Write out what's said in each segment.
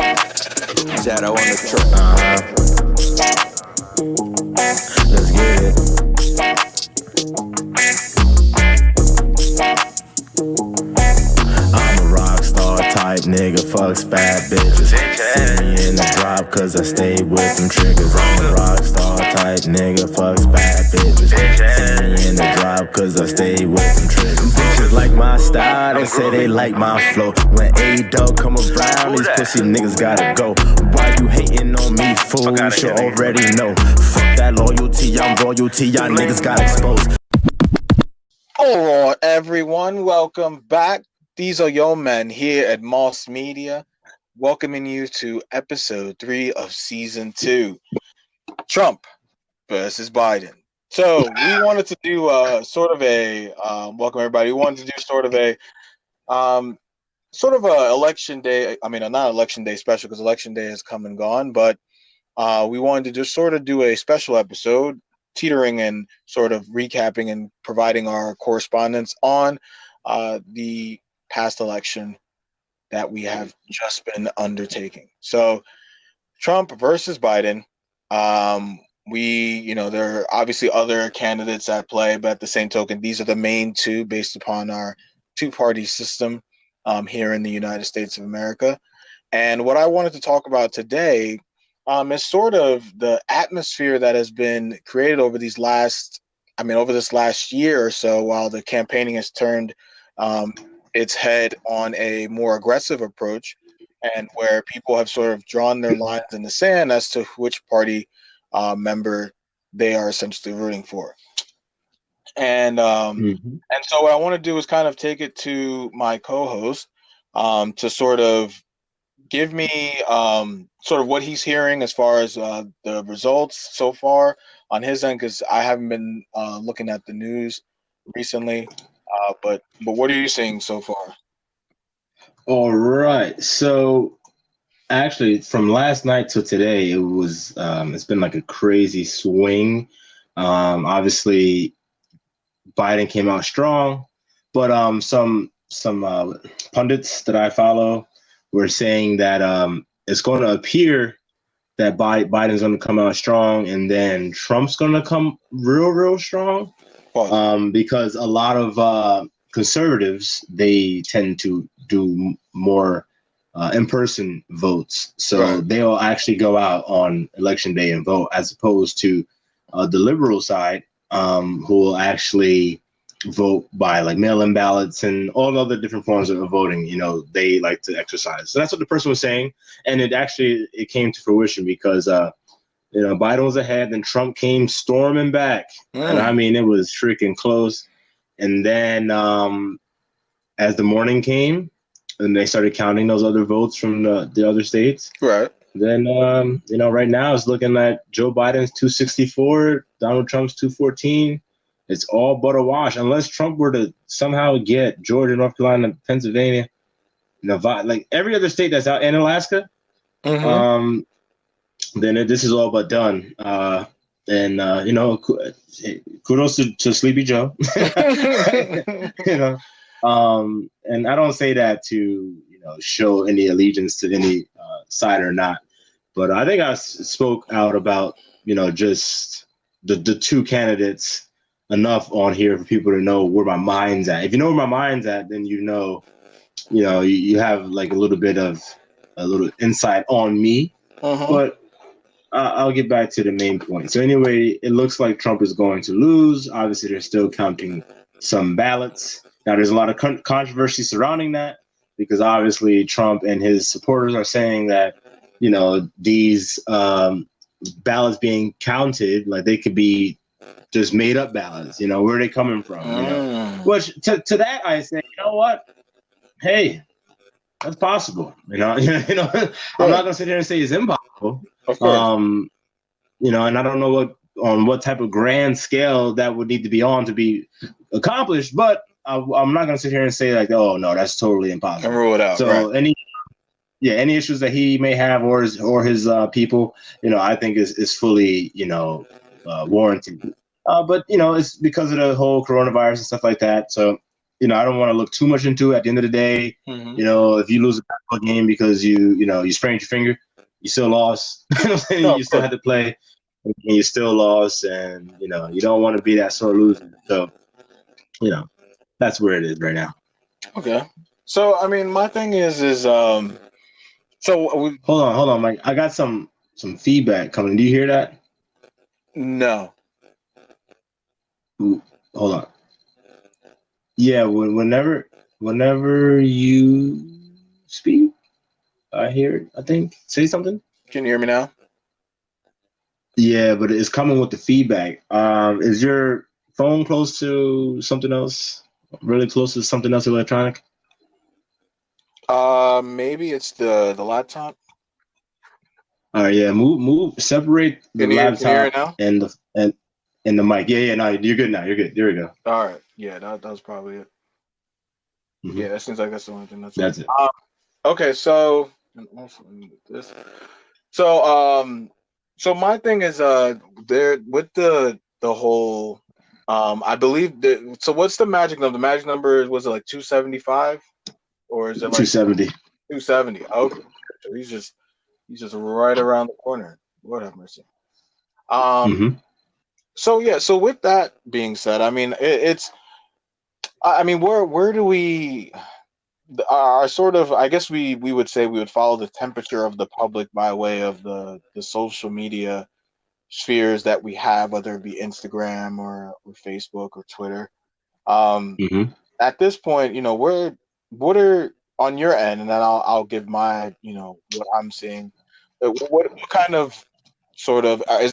Shadow on the track. Let's get it. I'm a rock star type nigga, fucks bad bitches. See me in the drop cause I stay with them triggers. I'm a rock star type nigga, fucks bad bitches. See me in the drop cause I stay with them triggers. Bitches like my style, they say they like my flow. When A-Dog come around, these pussy niggas gotta go. Why you hating on me, fool? You should already know. Fuck that loyalty, I'm royalty, y'all niggas got exposed. Alright, everyone, welcome back. These are your men here at M.A.S Media, welcoming you to episode 3 of season 2, Trump versus Biden. So we wanted to do welcome everybody. We wanted to do sort of a election day. I mean, not election day special because election day has come and gone, but we wanted to just sort of do a special episode, teetering and sort of recapping and providing our correspondence on the past election that we have just been undertaking. So Trump versus Biden. There are obviously other candidates at play, but at the same token, these are the main two based upon our two-party system here in the United States of America. And what I wanted to talk about today is sort of the atmosphere that has been created over this last year or so, while the campaigning has turned its head on a more aggressive approach, and where people have sort of drawn their lines in the sand as to which party member they are essentially rooting for. And so what I want to do is kind of take it to my co-host to sort of give me sort of what he's hearing as far as the results so far on his end, because I haven't been looking at the news recently. But what are you seeing so far? All right. So actually, from last night to today, it's been like a crazy swing. Obviously, Biden came out strong, but some pundits that I follow were saying that it's going to appear that Biden's going to come out strong, and then Trump's going to come real strong. Because a lot of conservatives, they tend to do more in-person votes. So they'll actually go out on election day and vote, as opposed to the liberal side, who will actually vote by like mail-in ballots and all other different forms of voting. They like to exercise. So that's what the person was saying. And it came to fruition because Biden was ahead, then Trump came storming back. And I mean, it was freaking close. And then as the morning came and they started counting those other votes from the other states, then, right now it's looking at Joe Biden's 264, Donald Trump's 214. It's all but a wash, unless Trump were to somehow get Georgia, North Carolina, Pennsylvania, Nevada, like every other state that's out, in Alaska. Then this is all but done. Kudos to Sleepy Joe. And I don't say that to, show any allegiance to any side or not. But I think I spoke out about, just the two candidates enough on here for people to know where my mind's at. If you know where my mind's at, then you have like a little insight on me. But I'll get back to the main point. So anyway, it looks like Trump is going to lose. Obviously, they're still counting some ballots. Now, there's a lot of controversy surrounding that, because obviously Trump and his supporters are saying that, these ballots being counted, like they could be just made up ballots. Where are they coming from? Which to that I say, you know what? Hey, that's possible. I'm not gonna sit here and say it's impossible. Of course. And I don't know what type of grand scale that would need to be on to be accomplished, but I'm not gonna sit here and say like, oh no, that's totally impossible. And rule it out. So any issues that he may have or his people, I think is fully warranted. But it's because of the whole coronavirus and stuff like that. So I don't want to look too much into it. At the end of the day, Mm-hmm. if you lose a basketball game because you sprained your finger, you still lost. No, You still had to play, and you still lost, and you don't want to be that sore loser. So, that's where it is right now. okay. So I mean, my thing is so Hold on, Mike. I got some feedback coming. Do you hear that? no. Ooh, hold on. Yeah, whenever you speak, I hear it. I think say something. Can you hear me now? Yeah, but it's coming with the feedback. Is your phone close to something else? Really close to something else electronic? Maybe it's the laptop. All right, yeah. Move. Separate the Can you hear it laptop now? and the mic. Yeah. No, you're good now. You're good. There we go. All right. Yeah, that was probably it. Hmm. Yeah, that seems like that's the only thing that's That's it. okay. So and also let me get this. So so my thing is there with the whole I believe that so what's the magic number? The magic number was it like 275 or is it like 270. 270? Okay. So he's just right around the corner. Lord have mercy. Um Hmm. so yeah, so with that being said, I mean I mean where do we our sort of I guess we would say we would follow the temperature of the public by way of the social media spheres that we have, whether it be Instagram or Facebook or Twitter. Um, Hmm. at this point, what are on your end, and then I'll give my what I'm seeing. What kind of sort of is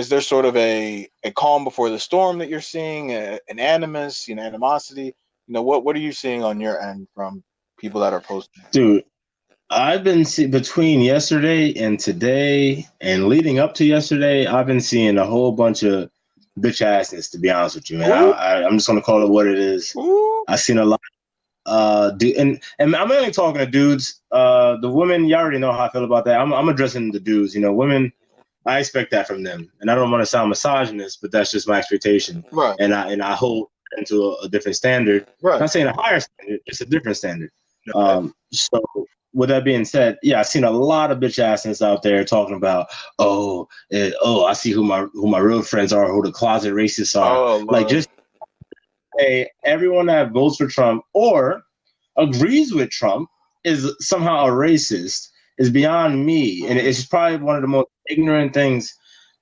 there sort of a calm before the storm that you're seeing, an animus, animosity? What are you seeing on your end from people that are posting? Dude, I've been between yesterday and today, and leading up to yesterday, I've been seeing a whole bunch of bitch assness. To be honest with you, man, Ooh, I'm just gonna call it what it is. ooh. I've seen a lot. And I'm only talking to dudes. The women, you already know how I feel about that. I'm addressing the dudes. Women, I expect that from them, and I don't want to sound misogynist, but that's just my expectation. Right, And I hold into a different standard. I'm right. not saying a higher standard, just a different standard. Okay. So with that being said, yeah, I've seen a lot of bitch assness out there talking about, I see who my real friends are, who the closet racists are. Oh Like, Lord. just say everyone that votes for Trump or agrees with Trump is somehow a racist is beyond me, and it's probably one of the most ignorant things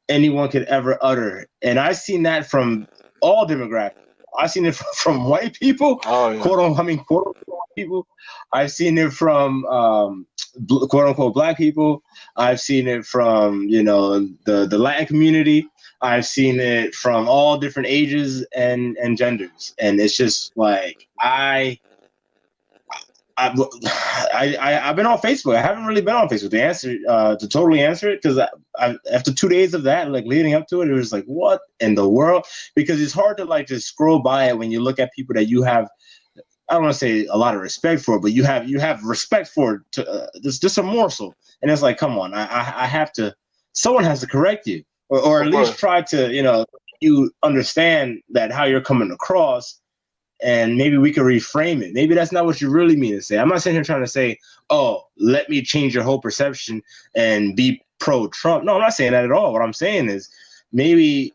anyone could ever utter. And I've seen that from all demographics. I've seen it from white people, Oh yeah. quote unquote white people. I've seen it from quote unquote black people. I've seen it from the Latin community. I've seen it from all different ages and genders, and it's just like I've been on Facebook. I haven't really been on Facebook to totally answer it, because I after 2 days of that, like leading up to it, it was like, what in the world? Because it's hard to like just scroll by it when you look at people that you have. I don't want to say a lot of respect for, but you have respect for just a morsel, and it's like, come on, I have to. Someone has to correct you, or Of at least course. try to you understand that how you're coming across, and maybe we can reframe it. Maybe that's not what you really mean to say. I'm not sitting here trying to say, oh, let me change your whole perception and be pro Trump. No, I'm not saying that at all. What I'm saying is maybe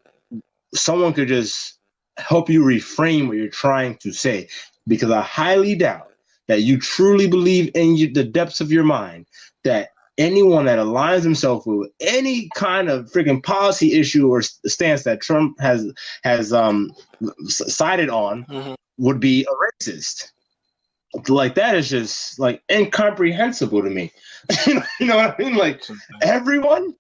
someone could just help you reframe what you're trying to say, because I highly doubt that you truly believe in the depths of your mind that anyone that aligns himself with any kind of freaking policy issue or stance that Trump has sided on Mm-hmm. would be a racist. Like, that is just like incomprehensible to me. You know what I mean? Like, everyone.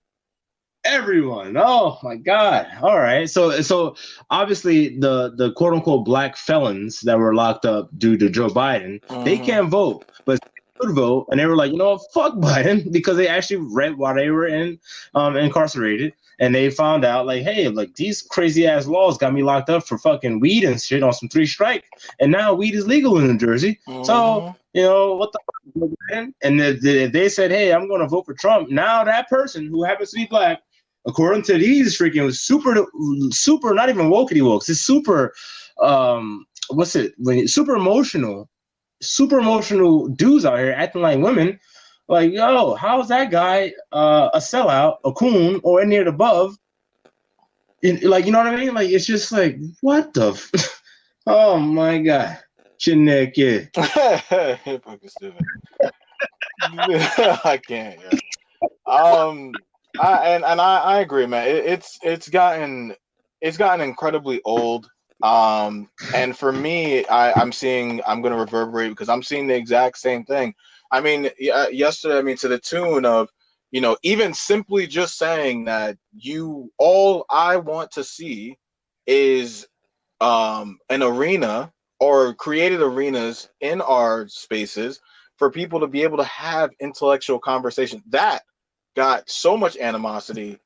Oh my God! All right, so obviously the quote unquote black felons that were locked up due to Joe Biden, they Mm-hmm. can't vote, but they could vote, and they were like, fuck Biden, because they actually read while they were incarcerated, and they found out like, hey, like these crazy ass laws got me locked up for fucking weed and shit on some 3 strike, and now weed is legal in New Jersey. So Mm-hmm. what the fuck, man? And they said, hey, I'm going to vote for Trump. Now that person who happens to be black, according to these freaking super not even wokey wokes, it's super what's it when super emotional dudes out here acting like women. Like, yo, how's that guy a sellout, a coon, or any of the above? Like, you know what I mean? Like, it's just like, what the? Oh my god, Chineke. Fucking stupid. I can't. Yeah. I agree, man. It's gotten incredibly old. And for me, I'm gonna reverberate because I'm seeing the exact same thing. I mean, yesterday, I mean, to the tune of, even simply just saying that all I want to see is an arena or created arenas in our spaces for people to be able to have intellectual conversation. That got so much animosity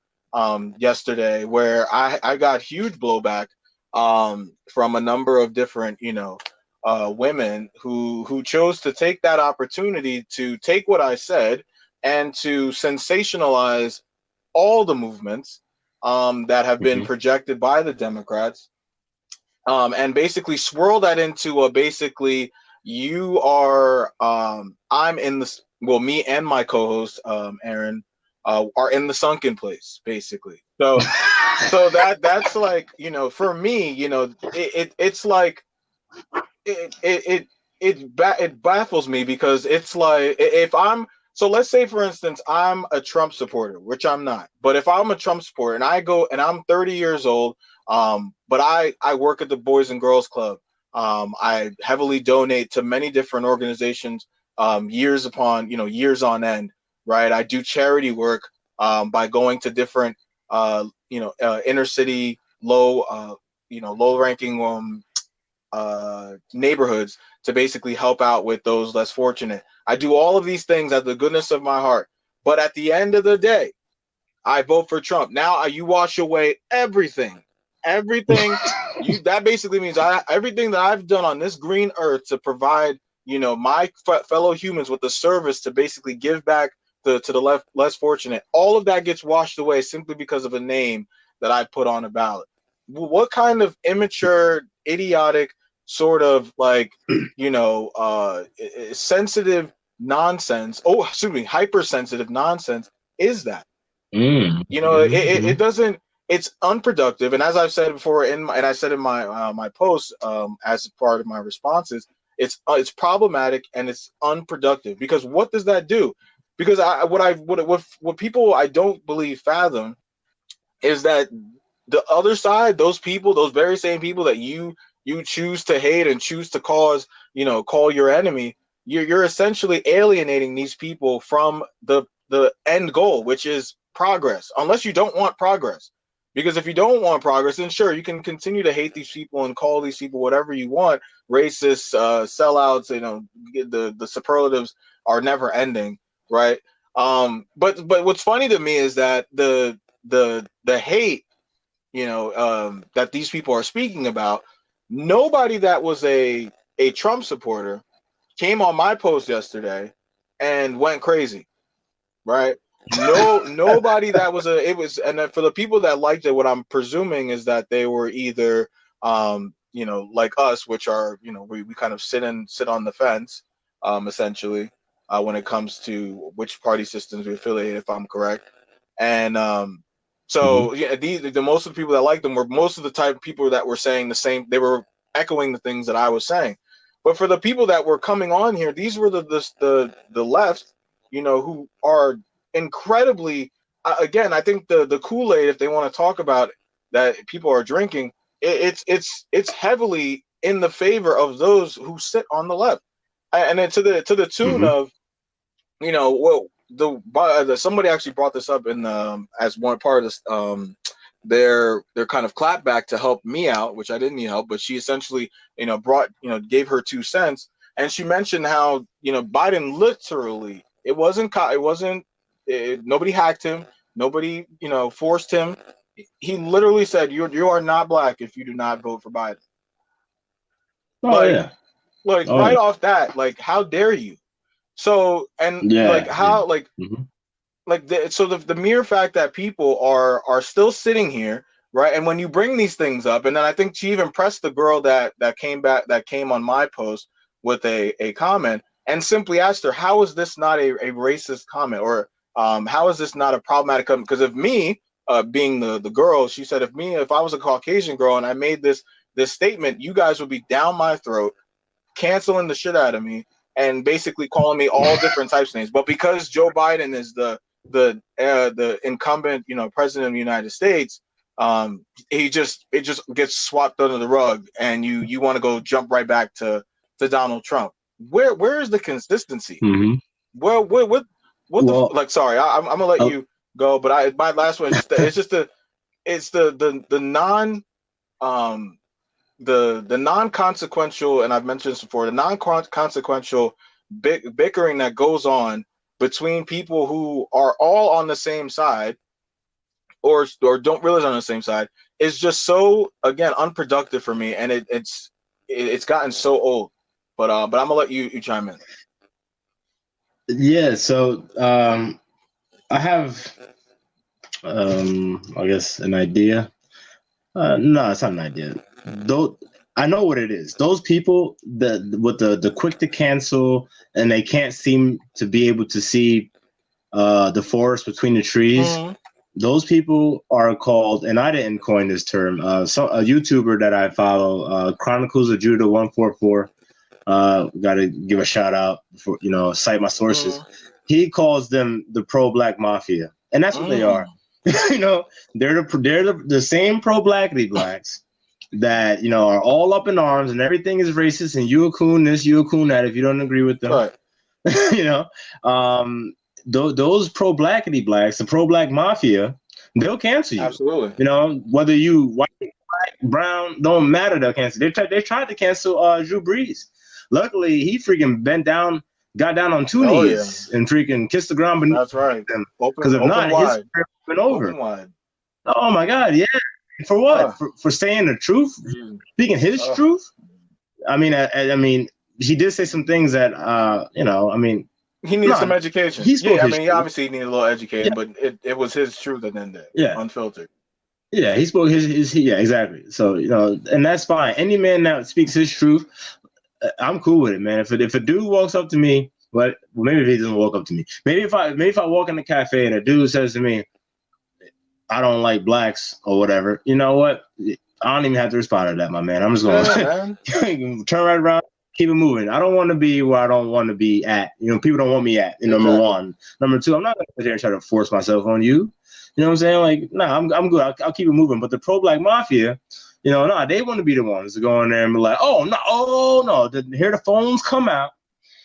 yesterday, where I got huge blowback from a number of different, women who chose to take that opportunity to take what I said and to sensationalize all the movements that have been Mm-hmm. projected by the Democrats, and basically swirl that into a basically you are I'm in the well me and my co-host Aaron are in the sunken place basically. So that's like, for me, it's like it baffles me because it's like if I'm so let's say for instance I'm a Trump supporter, which I'm not, but if I'm a Trump supporter and I go and I'm 30 years old, but I work at the Boys and Girls Club, I heavily donate to many different organizations, years on end, right? I do charity work by going to different inner city low ranking neighborhoods to basically help out with those less fortunate. I do all of these things out of the goodness of my heart. But at the end of the day, I vote for Trump. Now you wash away everything. Everything that basically means everything that I've done on this green earth to provide, my fellow humans with the service to basically give back to the less fortunate. All of that gets washed away simply because of a name that I put on a ballot. What kind of immature, idiotic, sort of like, sensitive nonsense? Oh, excuse me, hypersensitive nonsense is that? It Mm-hmm. doesn't. It's unproductive, and as I've said before, and I said in my post, as part of my responses, it's problematic and it's unproductive because what does that do? Because what people I don't believe fathom is that the other side, those people, those very same people that you choose to hate and choose to call your enemy, you're essentially alienating these people from the end goal, which is progress. Unless you don't want progress, because if you don't want progress, then sure you can continue to hate these people and call these people whatever you want, racist, sellouts. The superlatives are never ending, right? But what's funny to me is that the hate, that these people are speaking about, nobody that was a Trump supporter came on my post yesterday and went crazy, right? No, nobody that was and then for the people that liked it, what I'm presuming is that they were either, like us, which are, we kind of sit on the fence, essentially, when it comes to which party systems we affiliate, if I'm correct. And Mm-hmm. so yeah, the most of the people that liked them were most of the type of people that were saying the same. They were echoing the things that I was saying. But for the people that were coming on here, these were the left, who are incredibly. Again, I think the Kool-Aid, if they want to talk about that people are drinking, it's heavily in the favor of those who sit on the left, and then to the tune Mm-hmm. of, well, somebody actually brought this up in as one part of this, their kind of clapback to help me out, which I didn't need help, but she essentially, gave her 2 cents, and she mentioned how, Biden literally, nobody hacked him, nobody, forced him. He literally said, you are not black if you do not vote for Biden. Oh Like, yeah. Oh right yeah. off that, like, how dare you? So, and like Yeah. Yeah. how, Mm-hmm. the mere fact that people are still sitting here, right? And when you bring these things up, and then I think she even pressed the girl that came on my post with a comment and simply asked her, how is this not a racist comment, or how is this not a problematic comment? Because if me, being the girl, she said, if I was a Caucasian girl and I made this statement, you guys would be down my throat, canceling the shit out of me, and basically calling me all different types of names. But because Joe Biden is the incumbent, president of the United States, it just gets swept under the rug, and you want to go jump right back to Donald Trump. Where is the consistency? Mm-hmm. Like, sorry, I'm gonna let you go, but my last one is just the non-consequential, and I've mentioned this before, the non-consequential bickering that goes on between people who are all on the same side, or don't realize on the same side, is just so, again, unproductive for me, and it's gotten so old. But I'm gonna let you chime in. Yeah, so I have I guess an idea. No, it's not an idea. Though I know what it is. Those people with the quick to cancel, and they can't seem to be able to see the forest between the trees. Mm-hmm. Those people are called, and I didn't coin this term. A YouTuber that I follow, Chronicles of Judah 144. Got to give a shout out for cite my sources. Mm-hmm. He calls them the pro-black mafia, and that's what they are. They're the same pro-blackity blacks that are all up in arms, and everything is racist, and you a coon this, you a coon that if you don't agree with them. Right. Those pro-blackity blacks, the pro-black mafia, they'll cancel you. Absolutely. Whether you white, black, brown, don't matter, they'll cancel. They tried to cancel Drew Brees. Luckily, he freaking got down on two knees and freaking kissed the ground beneath. That's right. Because if not, his career would have been over. Open wide. Oh my God, yeah. For what? For saying the truth, speaking his truth. I mean, he did say some things that he needs some education. He obviously needed a little education, but it was his truth at the end of it. Yeah, unfiltered. Yeah, he spoke his yeah, exactly. So and that's fine. Any man that speaks his truth, I'm cool with it, man. If a dude walks up to me, well, maybe if he doesn't walk up to me, maybe if I walk in the cafe and a dude says to me, I don't like blacks or whatever, you know what? I don't even have to respond to that, my man. I'm just going to turn right around, keep it moving. I don't want to be where I don't want to be at. People don't want me at. Number one. Number two, I'm not going to sit there and try to force myself on you. You know what I'm saying? Like, nah, I'm good. I'll keep it moving. But the pro-black mafia, they want to be the ones to go in there and be like, oh no, here the phones come out.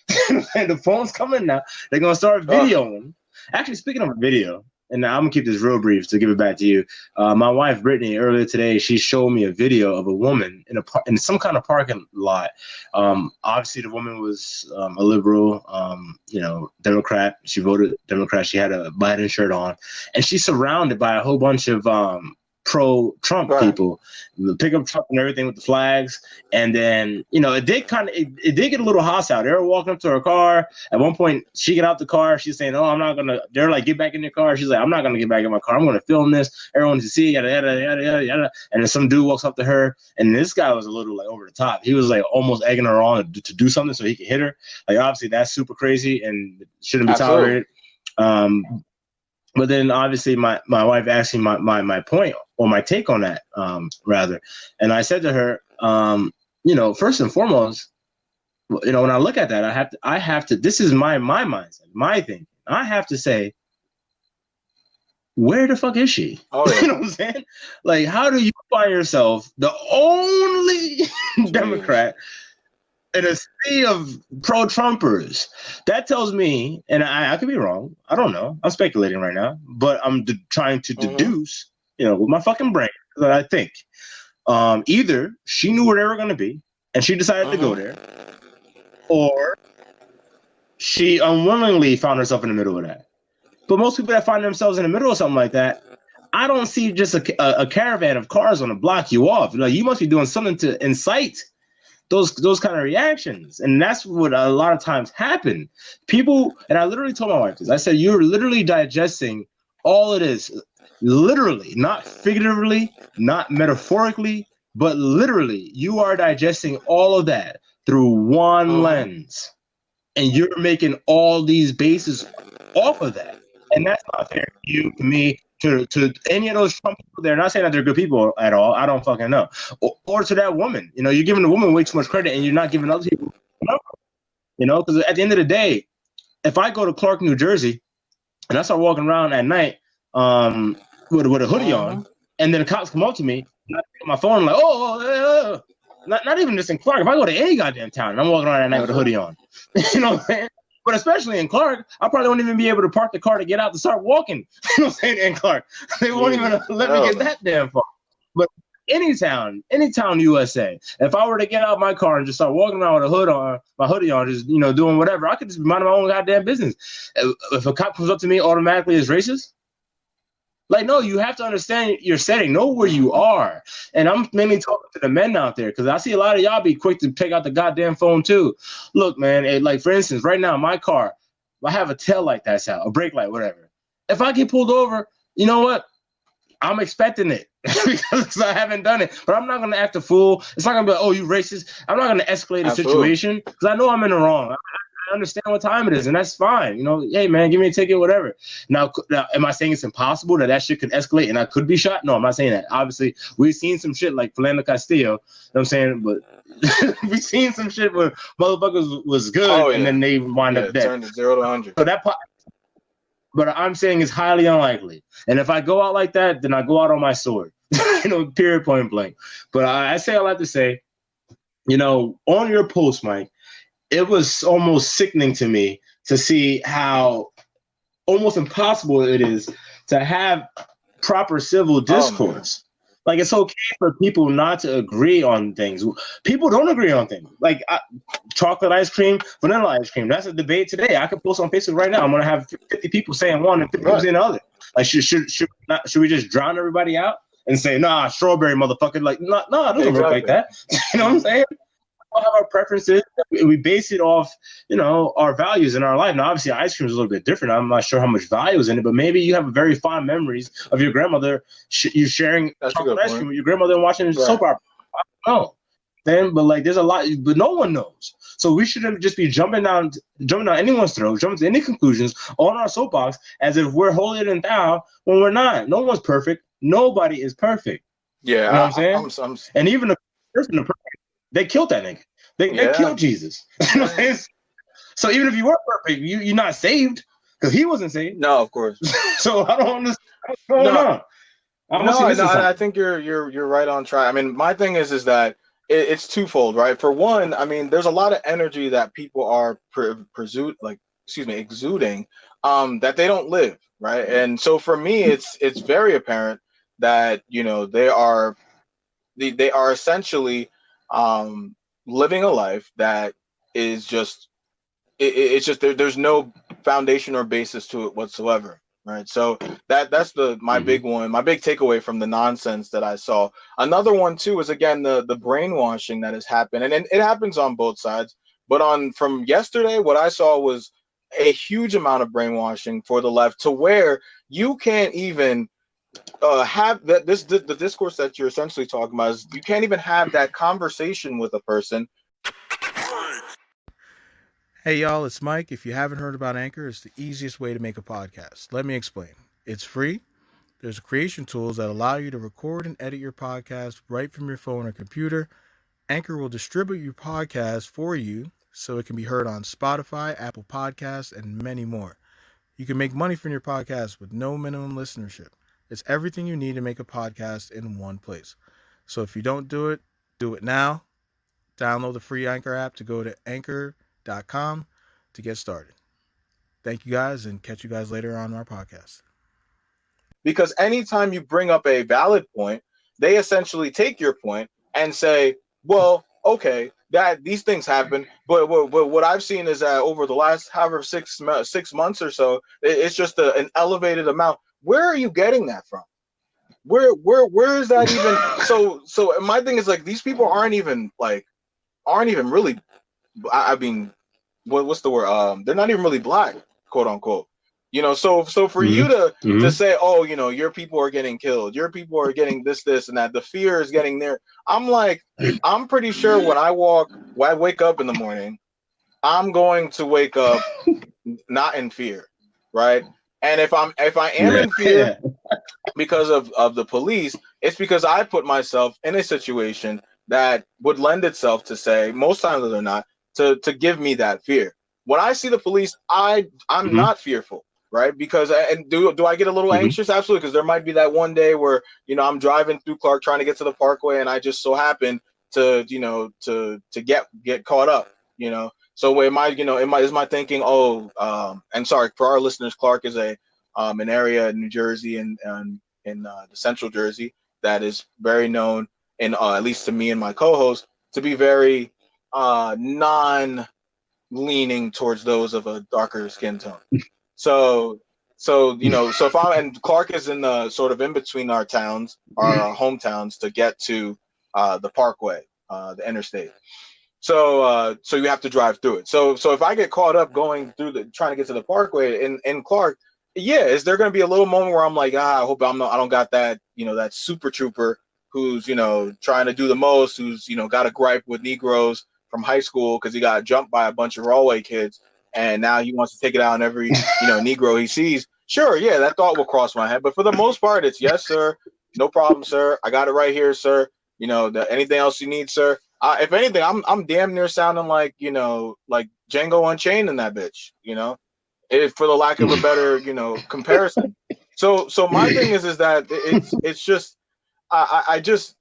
The phone's coming now. They're going to start videoing. Actually, speaking of video, and I'm going to keep this real brief to give it back to you. My wife, Brittany, earlier today, she showed me a video of a woman in some kind of parking lot. Obviously, the woman was a liberal, Democrat. She voted Democrat. She had a Biden shirt on. And she's surrounded by a whole bunch of pro-Trump people, the pickup truck and everything with the flags. And then, it did get a little hostile. They were walking up to her car. At one point, she get out the car. She's saying, I'm not going to, they're like, get back in your car. She's like, I'm not going to get back in my car. I'm going to film this. Everyone to see, yada, yada, yada, yada, yada. And then some dude walks up to her. And this guy was a little like over the top. He was like almost egging her on to do something so he could hit her. Like, obviously that's super crazy and shouldn't be tolerated. But then obviously my wife asked me my point or my take on that, rather. And I said to her, first and foremost, when I look at that, I have to, this is my mindset, my thing. I have to say, where the fuck is she? Oh, yeah. You know what I'm saying? Like, how do you find yourself the only Democrat in a sea of pro-Trumpers? That tells me, and I could be wrong. I don't know. I'm speculating right now, but I'm trying to deduce, with my fucking brain, that I think either she knew where they were going to be and she decided to go there, or she unwillingly found herself in the middle of that. But most people that find themselves in the middle of something like that, I don't see just a caravan of cars on to block you off. Like, you must be doing something to incite those kind of reactions. And that's what a lot of times happen. People, and I literally told my wife this, I said, you're literally digesting all of this literally, not figuratively, not metaphorically, but literally, you are digesting all of that through one lens, and you're making all these bases off of that, and that's not fair to you, to me, to any of those Trump people. They're not saying that they're good people at all. I don't fucking know. Or to that woman, you know, you're giving the woman way too much credit, and you're not giving other people. You know, because at the end of the day, if I go to Clark, New Jersey, and I start walking around at night with a hoodie on, and then the cops come up to me, and I pick up my phone, like, not even just in Clark. If I go to any goddamn town and I'm walking around at night with a hoodie on, you know what I'm saying? But especially in Clark, I probably won't even be able to park the car to get out to start walking. You know what I'm saying? In Clark, they won't even let me get that damn far. But any town, USA, if I were to get out my car and just start walking around with a hood on, my hoodie on, just, you know, doing whatever, I could just be minding my own goddamn business. If a cop comes up to me, automatically is racist? Like, no, you have to understand your setting, know where you are. And I'm mainly talking to the men out there, because I see a lot of y'all be quick to take out the goddamn phone too. Look, man, like, for instance, right now, my car, I have a tail light that's out, a brake light, whatever. If I get pulled over, you know what? I'm expecting it because I haven't done it. But I'm not going to act a fool. It's not going to be like, oh, you racist. I'm not going to escalate the situation because I know I'm in the wrong. I understand what time it is, and that's fine. You know, hey, man, give me a ticket, whatever. Now, am I saying it's impossible that shit could escalate and I could be shot? No, I'm not saying that. Obviously, we've seen some shit like Philando Castillo, you know what I'm saying? But we've seen some shit where motherfuckers was good and then they wind up dead. Turned to 0 to 100. So that part. But I'm saying it's highly unlikely. And if I go out like that, then I go out on my sword. You know, period, point blank. But I say all I have to say, you know, on your post, Mike, it was almost sickening to me to see how almost impossible it is to have proper civil discourse. Like, it's okay for people not to agree on things. People don't agree on things. Like chocolate ice cream, vanilla ice cream. That's a debate today. I could post on Facebook right now. I'm gonna have 50 people saying one and 50 people saying the other. Like, should we just drown everybody out and say, nah, strawberry, motherfucker? Like, no, it doesn't work like that. You know what I'm saying? We have our preferences. We base it off, you know, our values in our life. Now, obviously, ice cream is a little bit different. I'm not sure how much value is in it, but maybe you have very fond memories of your grandmother. You sharing chocolate ice cream with your grandmother and watching soap opera. I don't know. Then, but like, there's a lot, but no one knows. So we shouldn't just be jumping down anyone's throat, jumping to any conclusions on our soapbox as if we're holier than thou when we're not. No one's perfect. Nobody is perfect. Yeah, you know what I'm saying. And even the person, they killed that nigga. They killed Jesus. You know what I'm saying? So even if you were perfect, you're not saved because he wasn't saved. No, of course. So I don't understand what's going on. I think you're right on track. I mean, my thing is that it's twofold, right? For one, I mean, there's a lot of energy that people are exuding, that they don't live, right? And so for me, it's very apparent that, you know, they are essentially living a life that is just it's just there's no foundation or basis to it whatsoever, right? So that's my big one, my big takeaway from the nonsense that I saw. Another one too is, again, the brainwashing that has happened, and it happens on both sides. But from yesterday, what I saw was a huge amount of brainwashing for the left, to where you can't even have the discourse that you're essentially talking about. Is you can't even have that conversation with a person. Hey y'all, it's Mike. If you haven't heard about Anchor, it's the easiest way to make a podcast. Let me explain. It's free. There's creation tools that allow you to record and edit your podcast right from your phone or computer. Anchor will distribute your podcast for you so it can be heard on Spotify, Apple Podcasts, and many more. You can make money from your podcast with no minimum listenership. It's everything you need to make a podcast in one place. So if you don't do it now. Download the free Anchor app to go to anchor.com to get started. Thank you guys, and catch you guys later on our podcast. Because anytime you bring up a valid point, they essentially take your point and say, well, okay, that these things happen, but what I've seen is that over the last 6 months or so, it's just an elevated amount. Where are you getting that from? Where is that even? So my thing is, like, these people aren't even really, I mean, what's the word? They're not even really black, quote unquote. You know, so for you Mm-hmm. to Mm-hmm. say, oh, you know, your people are getting killed, your people are getting this, and that, the fear is getting there. I'm like, I'm pretty sure when I wake up in the morning, I'm going to wake up not in fear, right? And if I am Yeah. in fear Yeah. because of the police, it's because I put myself in a situation that would lend itself to say, most times they're not, to give me that fear. When I see the police, I'm Mm-hmm. not fearful, right? Because and do I get a little Mm-hmm. anxious? Absolutely, because there might be that one day where, you know, I'm driving through Clark trying to get to the Parkway, and I just so happen to, you know, to get caught up, you know. So am I, you know, is my thinking, oh, and sorry for our listeners, Clark is a an area in New Jersey and in the central Jersey that is very known, and at least to me and my co-host, to be very non leaning towards those of a darker skin tone. So you know, so if I and Clark is in the sort of in between our towns, our hometowns, to get to the Parkway, the interstate. So you have to drive through it. So if I get caught up going through the trying to get to the Parkway in Clark, yeah, is there going to be a little moment where I'm like, I hope I don't got that, you know, that super trooper who's, you know, trying to do the most, who's, you know, got a gripe with Negroes from high school because he got jumped by a bunch of Railway kids, and now he wants to take it out on every, you know, Negro he sees. Sure, yeah, that thought will cross my head, but for the most part, it's yes, sir, no problem, sir. I got it right here, sir. You know, anything else you need, sir? If anything, I'm damn near sounding like, you know, like Django Unchained in that bitch. You know, for the lack of a better, you know, comparison. So my thing is that it's just I just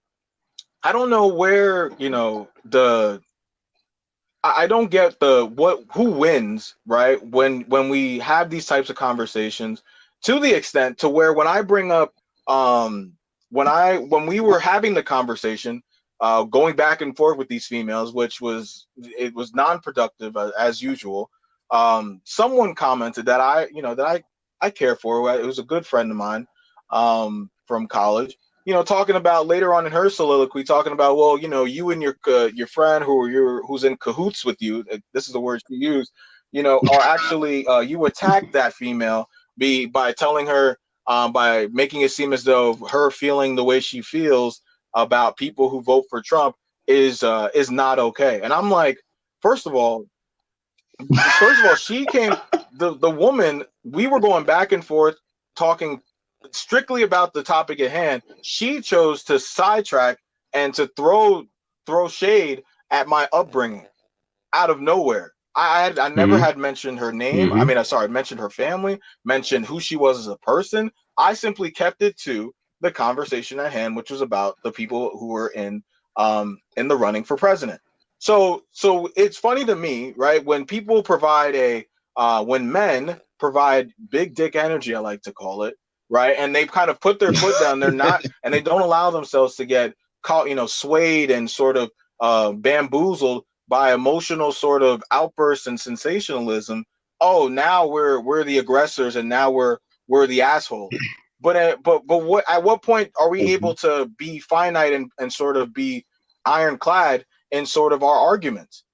I don't know where, you know, I don't get the what who wins, right, when we have these types of conversations, to the extent to where when I bring up um when we were having the conversation, going back and forth with these females, which was it was non-productive, as usual. Someone commented that I care for. It was a good friend of mine, from college, you know, talking about later on in her soliloquy, talking about, well, you know, you and your friend who's in cahoots with you. This is the word she used. You know, are actually you attacked that female by telling her, by making it seem as though her feeling the way she feels about people who vote for Trump is not okay. And I'm like, first of all, she came, the woman, we were going back and forth talking strictly about the topic at hand. She chose to sidetrack and to throw shade at my upbringing out of nowhere. I never Mm-hmm. had mentioned her name. I Mm-hmm. mean, sorry, mentioned her family, mentioned who she was as a person. I simply kept it to the conversation at hand, which was about the people who were in the running for president. So it's funny to me, right? When people provide when men provide big dick energy, I like to call it, right? And they kind of put their foot down. They're not, and they don't allow themselves to get caught, you know, swayed and sort of bamboozled by emotional sort of outbursts and sensationalism. Oh, now we're the aggressors, and now we're the assholes. But what, at what point are we able to be finite and sort of be ironclad in sort of our arguments?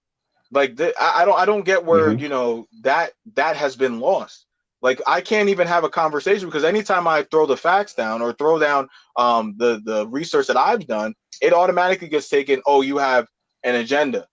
Like I don't get where, Mm-hmm. you know, that has been lost. Like I can't even have a conversation because anytime I throw the facts down or throw down the research that I've done, it automatically gets taken. Oh, you have an agenda.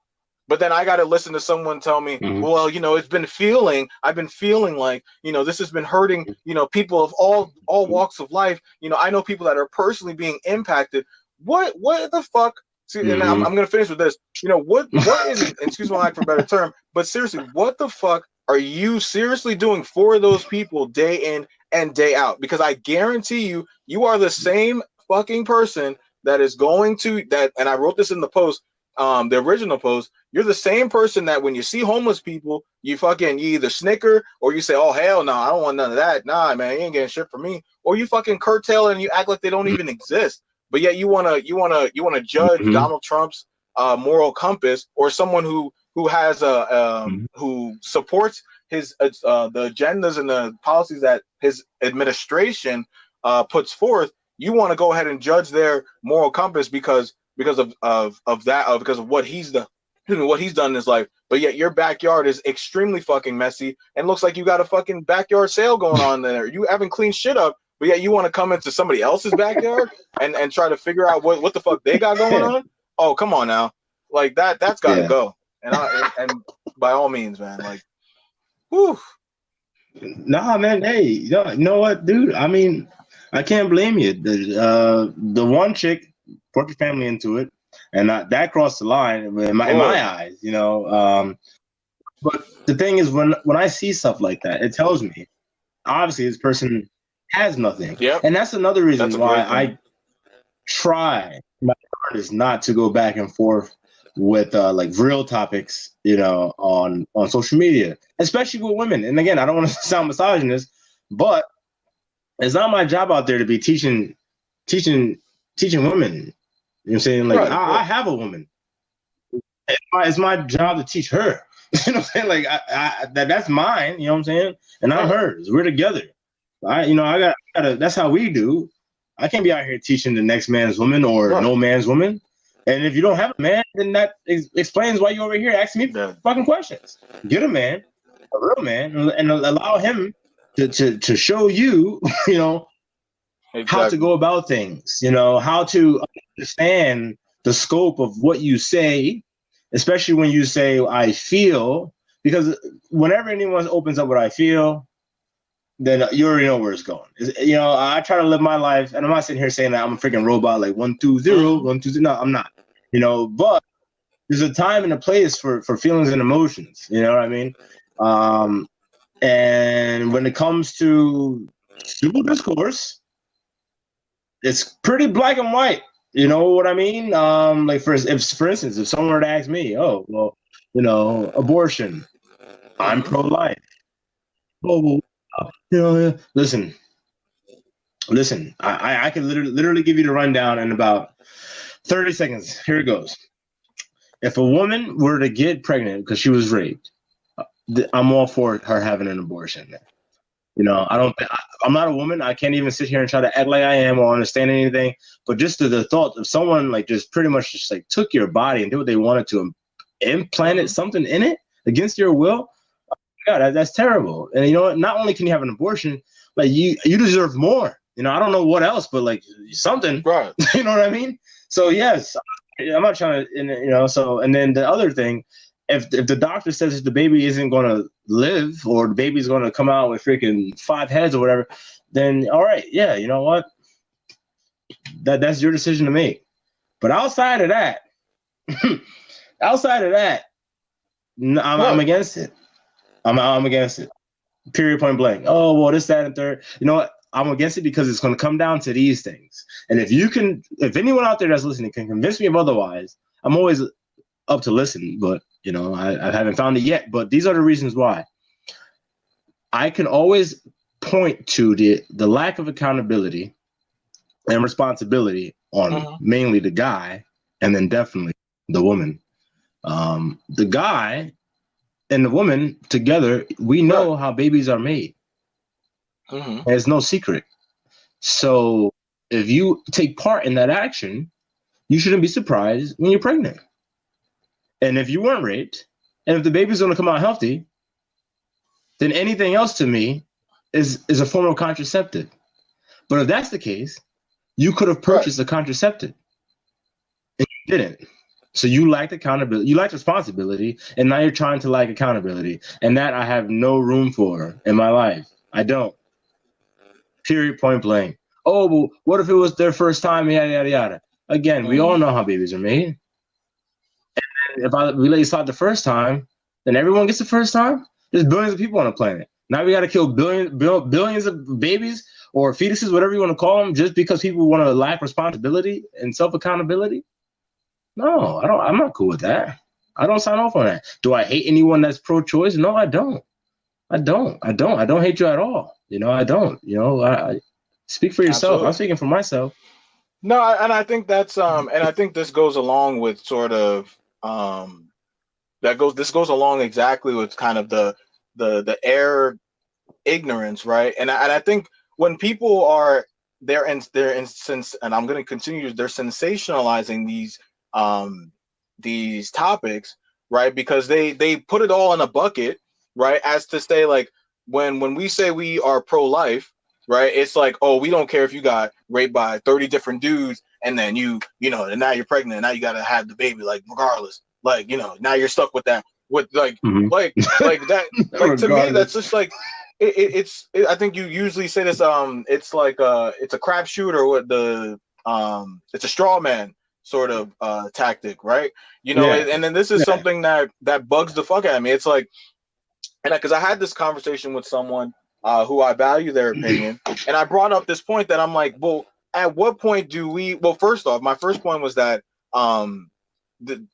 But then I got to listen to someone tell me, Mm-hmm. well, you know, I've been feeling like, you know, this has been hurting, you know, people of all walks of life. You know, I know people that are personally being impacted. What the fuck? See, and I'm going to finish with this. You know, what is, and excuse my lack for a better term, but seriously, what the fuck are you seriously doing for those people day in and day out? Because I guarantee you, you are the same fucking person that is going to that. And I wrote this in the post, the original post. You're the same person that when you see homeless people, you either snicker or you say, "Oh hell no, I don't want none of that. Nah, man, you ain't getting shit from me." Or you fucking curtail it and you act like they don't even exist. But yet you wanna judge Mm-hmm. Donald Trump's moral compass, or someone who has a Mm-hmm. who supports his the agendas and the policies that his administration puts forth. You want to go ahead and judge their moral compass because of that because of what what he's done in his life, but yet your backyard is extremely fucking messy and looks like you got a fucking backyard sale going on there. You haven't cleaned shit up, but yet you want to come into somebody else's backyard and try to figure out what the fuck they got going on. Oh, come on now, like that's got to go. And by all means, man, like, whew. Nah, man. Hey, you know what, dude? I mean, I can't blame you. The one chick brought your family into it, and that crossed the line in my eyes, you know. But the thing is, when I see stuff like that, it tells me obviously this person has nothing. Yep. And that's another reason why I try my hardest not to go back and forth with like real topics, you know, on social media, especially with women. And again, I don't want to sound misogynist, but it's not my job out there to be teaching women. You know what I'm saying? Like, I have a woman. It's my job to teach her. You know what I'm saying? Like, that's mine. You know what I'm saying? And I'm hers. We're together. I gotta. That's how we do. I can't be out here teaching the next man's woman or no man's woman. And if you don't have a man, then that explains why you're over here asking me fucking questions. Get a man, a real man, and allow him to show you, you know, how to go about things. You know, how to understand the scope of what you say, especially when you say I feel, because whenever anyone opens up what I feel, then you already know where it's going. You know, I try to live my life, and I'm not sitting here saying that I'm a freaking robot, like 120, 120. No, I'm not. You know, but there's a time and a place for feelings and emotions. You know what I mean? And when it comes to civil discourse, it's pretty black and white. You know what I mean? Like for instance, if someone were to ask me, oh, well, you know, abortion, I'm pro-life. Oh, well, you know, listen. I can literally give you the rundown in about 30 seconds. Here it goes. If a woman were to get pregnant because she was raped, I'm all for her having an abortion. You know, I'm not a woman. I can't even sit here and try to act like I am or understand anything. But just the thought of someone like just pretty much just like took your body and did what they wanted to and implanted something in it against your will. Oh my God, that's terrible. And you know what? Not only can you have an abortion, like you deserve more. You know, I don't know what else, but like something. Right. You know what I mean? So yes, I'm not trying to, you know. So and then the other thing. If the doctor says that the baby isn't going to live or the baby's going to come out with freaking 5 heads or whatever, then all right, yeah, you know what? That's your decision to make. But outside of that, I'm against it. I'm against it. Period, point blank. Oh, well, this, that, and third. You know what? I'm against it because it's going to come down to these things. And if anyone out there that's listening can convince me of otherwise, I'm always up to listen, but you know, I haven't found it yet, but these are the reasons why. I can always point to the lack of accountability and responsibility on mainly the guy and then definitely the woman. The guy and the woman together, we know how babies are made. And it's no secret. So if you take part in that action, you shouldn't be surprised when you're pregnant. And if you weren't raped, and if the baby's going to come out healthy, then anything else to me is a form of contraceptive. But if that's the case, you could have purchased a contraceptive, and you didn't. So you lacked accountability, you lacked responsibility, and now you're trying to lack accountability. And that I have no room for in my life. I don't. Period, point blank. Oh, well, what if it was their first time, yada, yada, yada. Again, we all know how babies are made. If we let you start the first time, then everyone gets the first time. There's billions of people on the planet. Now we got to kill billions of babies or fetuses, whatever you want to call them, just because people want to lack responsibility and self-accountability. No, I'm not cool with that. I don't sign off on that. Do I hate anyone that's pro-choice? No, I don't. I don't hate you at all. You know, I don't. You know, I speak for yourself. Absolutely. I'm speaking for myself. No, and I think that's and I think this goes along with sort of this goes along exactly with kind of the air ignorance, right? And I think when people are they're I'm going to continue, they're sensationalizing these topics right? Because they put it all in a bucket, right? As to say, like, when we say we are pro-life, right? It's like, oh, we don't care if you got raped by 30 different dudes, and then and now you're pregnant, and now you gotta have the baby, like, regardless. Like, now you're stuck with that, with Mhm. like that, like, to me, that's Regardless. just like I think you usually say this, it's like it's a crapshoot, or what it's a straw man sort of tactic, right? Yeah. And then this is Yeah. something that bugs the fuck out of me. It's like, and because I had this conversation with someone who I value their opinion, and I brought up this point that I'm like, well, at what point do we? Well, first off, my first point was that um, the,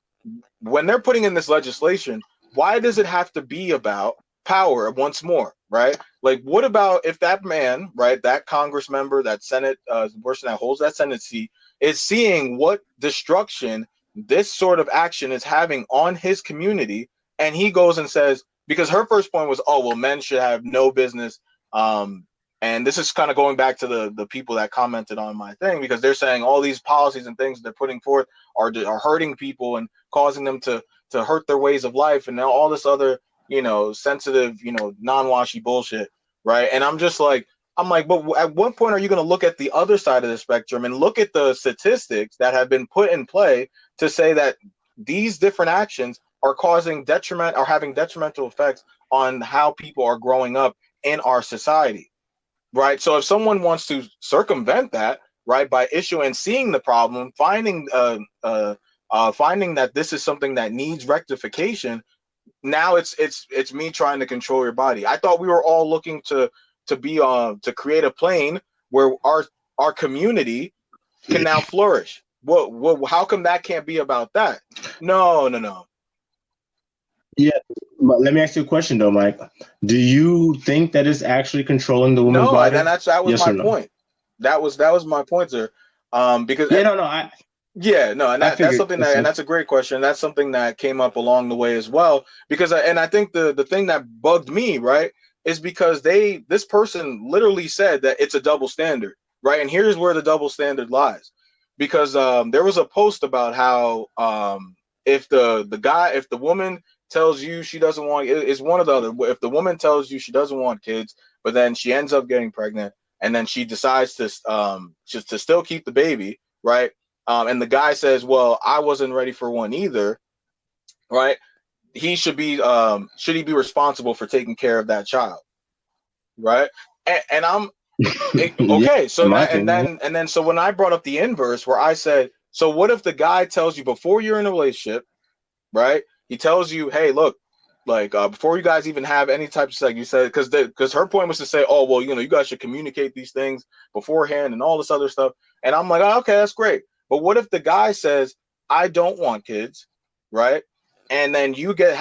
when they're putting in this legislation, why does it have to be about power once more, right? Like, what about if that man, right, that Congress member, that Senate person that holds that Senate seat, is seeing what destruction this sort of action is having on his community, and he goes and says, because her first point was, oh, well, men should have no business. Um, and this is kind of going back to the people that commented on my thing, because they're saying all these policies and things they're putting forth are hurting people and causing them to hurt their ways of life, and now all this other sensitive non-washy bullshit, right? And I'm like, but at what point are you going to look at the other side of the spectrum and look at the statistics that have been put in play to say that these different actions are causing having detrimental effects on how people are growing up in our society, right? So if someone wants to circumvent that, right, by issuing, seeing the problem, finding that this is something that needs rectification, now it's me trying to control your body. I thought we were all looking to create a plane where our community can now flourish. What how come that can't be about that? No. Yeah, but let me ask you a question though, Mike. Do you think that it's actually controlling the woman's No, and body? that was Yes my or no? point. That was my point, sir. Because Yeah, no, no. I Yeah, no, and I that's figured. something and Listen. that's a great question. That's something that came up along the way as well. Because and I think the thing that bugged me, right, is because this person literally said that it's a double standard, right? And here's where the double standard lies, because there was a post about how if the woman tells you she doesn't want, it's one or the other. If the woman tells you she doesn't want kids, but then she ends up getting pregnant, and then she decides to just to still keep the baby, right? And the guy says, "Well, I wasn't ready for one either," right? Should he be responsible for taking care of that child, right? And I'm Yeah, okay. in So my that opinion. and then so when I brought up the inverse, where I said, "So what if the guy tells you before you're in a relationship, right? He tells you, hey, look, like before you guys even have any type of sex, you said because her point was to say, oh, well, you guys should communicate these things beforehand and all this other stuff." And I'm like, oh, okay, that's great. But what if the guy says, I don't want kids, right? And then you get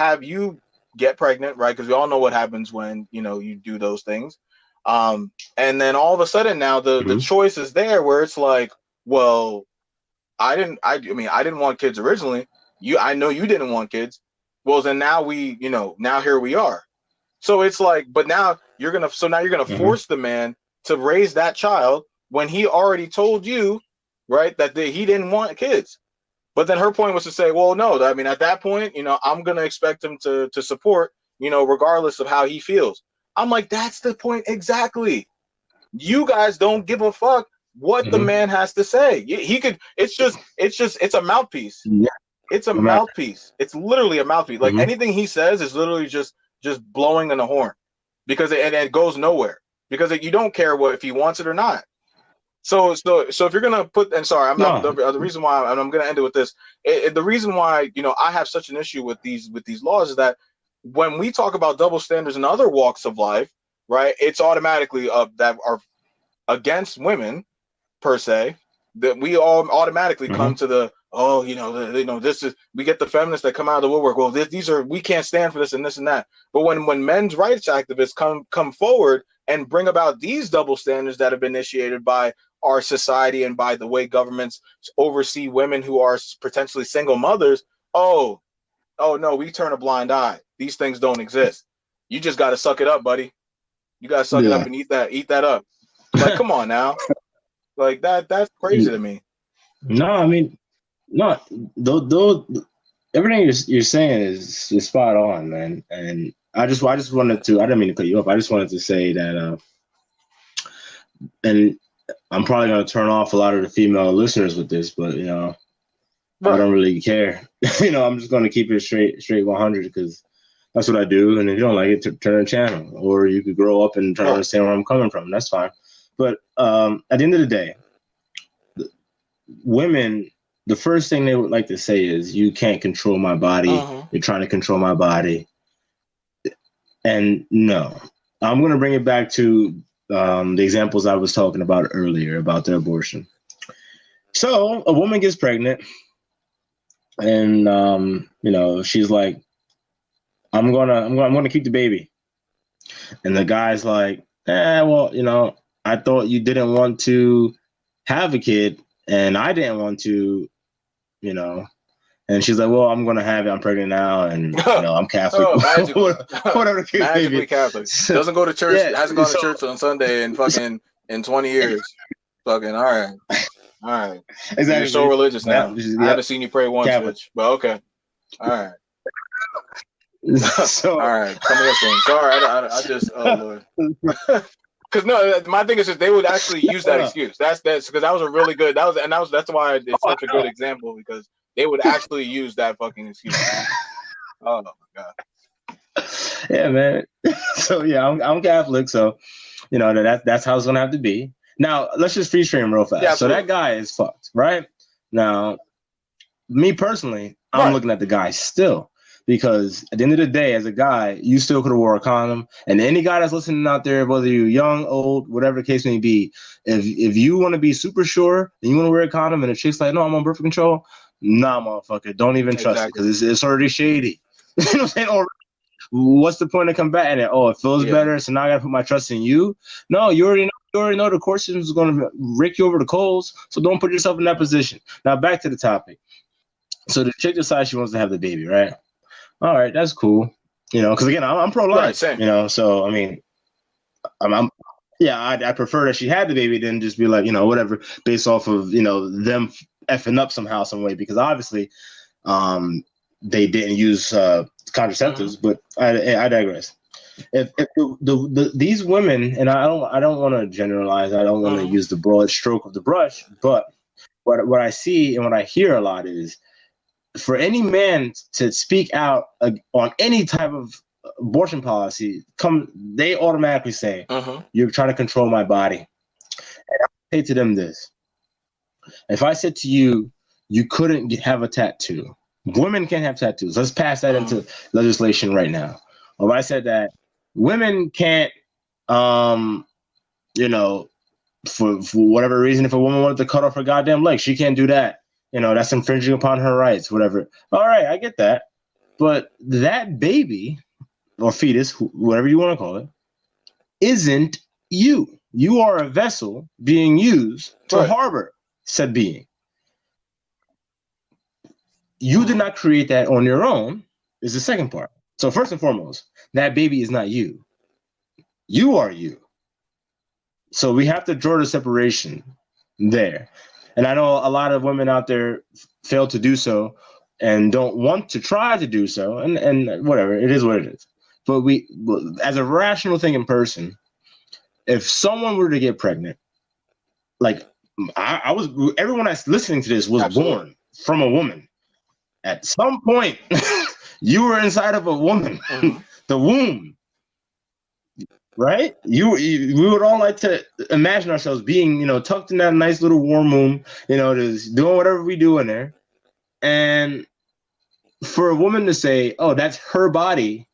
pregnant, right? Because we all know what happens when you do those things. And then all of a sudden now the Mhm. choice is there where it's like, well, I didn't want kids originally. I know you didn't want kids. Well, then now now here we are. So it's like, but now you're gonna Mhm. force the man to raise that child when he already told you, right, that he didn't want kids. But then her point was to say, well, no, I mean, at that point, I'm gonna expect him to support, regardless of how he feels. I'm like, that's the point exactly. You guys don't give a fuck what the Mhm. man has to say. He could. It's a mouthpiece. Yeah. It's a No matter. mouthpiece. It's literally a mouthpiece. Like Mhm. anything he says is literally just blowing in the horn, because it goes nowhere, because you don't care if he wants it or not. So if you're gonna put, and sorry, I'm No. the reason why I'm gonna end it with this. The reason why I have such an issue with these laws is that when we talk about double standards in other walks of life, right, it's automatically that are against women per se, that we all automatically come Mhm. to the, oh, this is, we get the feminists that come out of the woodwork, well, these are, we can't stand for this and this and that. But when men's rights activists come forward and bring about these double standards that have been initiated by our society and by the way governments oversee women who are potentially single mothers, oh, no, we turn a blind eye. These things don't exist. You just got to suck it up, buddy. You got to suck it up Yeah. and eat that up. Like, come on now. Like that's crazy to me. No, I mean, no. Though, everything you're saying is spot on, man. And I just wanted to. I didn't mean to cut you off. I just wanted to say that, and I'm probably gonna turn off a lot of the female listeners with this, but I don't really care. I'm just gonna keep it straight 100 because that's what I do. And if you don't like it, turn the channel, or you could grow up and try to understand where I'm coming from. That's fine. But at the end of the day, women, the first thing they would like to say is, "You can't control my body. You're trying to control my body." And no, I'm going to bring it back to the examples I was talking about earlier about the abortion. So a woman gets pregnant, and she's like, "I'm gonna keep the baby," and the guy's like, well, I thought you didn't want to have a kid, and I didn't want to, And she's like, "Well, I'm gonna have it. I'm pregnant now, and I'm Catholic." Whatever the case may be. Catholic. Doesn't go to church. Hasn't gone to church on Sunday in 20 years. Fucking all right. Exactly. You're so religious now. I haven't seen you pray once, bitch. But okay. All right. So all right. Come here, son. Sorry, I just Lord. Because no, my thing is just they would actually use that excuse. That's because that was a really good. That's why it's such a good example, because they would actually use that fucking excuse. Oh my god. Yeah, man. So yeah, I'm Catholic, so that's how it's gonna have to be. Now let's just free stream real fast. Yeah, so that guy is fucked, right? Now, me personally, I'm looking at the guy still. Because at the end of the day, as a guy, you still could have wore a condom. And any guy that's listening out there, whether you're young, old, whatever the case may be, if you want to be super sure and you want to wear a condom and a chick's like, "No, I'm on birth control," nah, motherfucker, don't even trust it, because it's already shady. You know what I'm saying? Or what's the point of combating it? Oh, it feels better, so now I got to put my trust in you? No, you already know the court system is going to rake you over the coals, so don't put yourself in that position. Now, back to the topic. So the chick decides she wants to have the baby, right? All right, that's cool. Because again, I'm pro-life. Right, same. So I mean, I prefer that she had the baby than just be like, whatever, based off of them effing up somehow, some way. Because obviously, they didn't use contraceptives. But I digress. If these women, and I don't want to generalize, I don't want to use the broad stroke of the brush, but what I see and what I hear a lot is, for any man to speak out on any type of abortion policy, they automatically say, "You're trying to control my body." And I say to them this: if I said to you, you couldn't have a tattoo, women can't have tattoos. Let's pass that into legislation right now. Or if I said that women can't, for whatever reason, if a woman wanted to cut off her goddamn leg, she can't do that. That's infringing upon her rights, whatever. All right, I get that. But that baby or fetus, whatever you want to call it, isn't you. You are a vessel being used to harbor said being. You did not create that on your own, is the second part. So first and foremost, that baby is not you. You are you. So we have to draw the separation there. And I know a lot of women out there fail to do so and don't want to try to do so, and whatever, it is what it is. But as a rational thinking person, if someone were to get pregnant, like everyone that's listening to this was born from a woman. At some point, you were inside of a woman, the womb. Right? We would all like to imagine ourselves being, tucked in that nice little warm womb, just doing whatever we do in there. And for a woman to say, "Oh, that's her body,"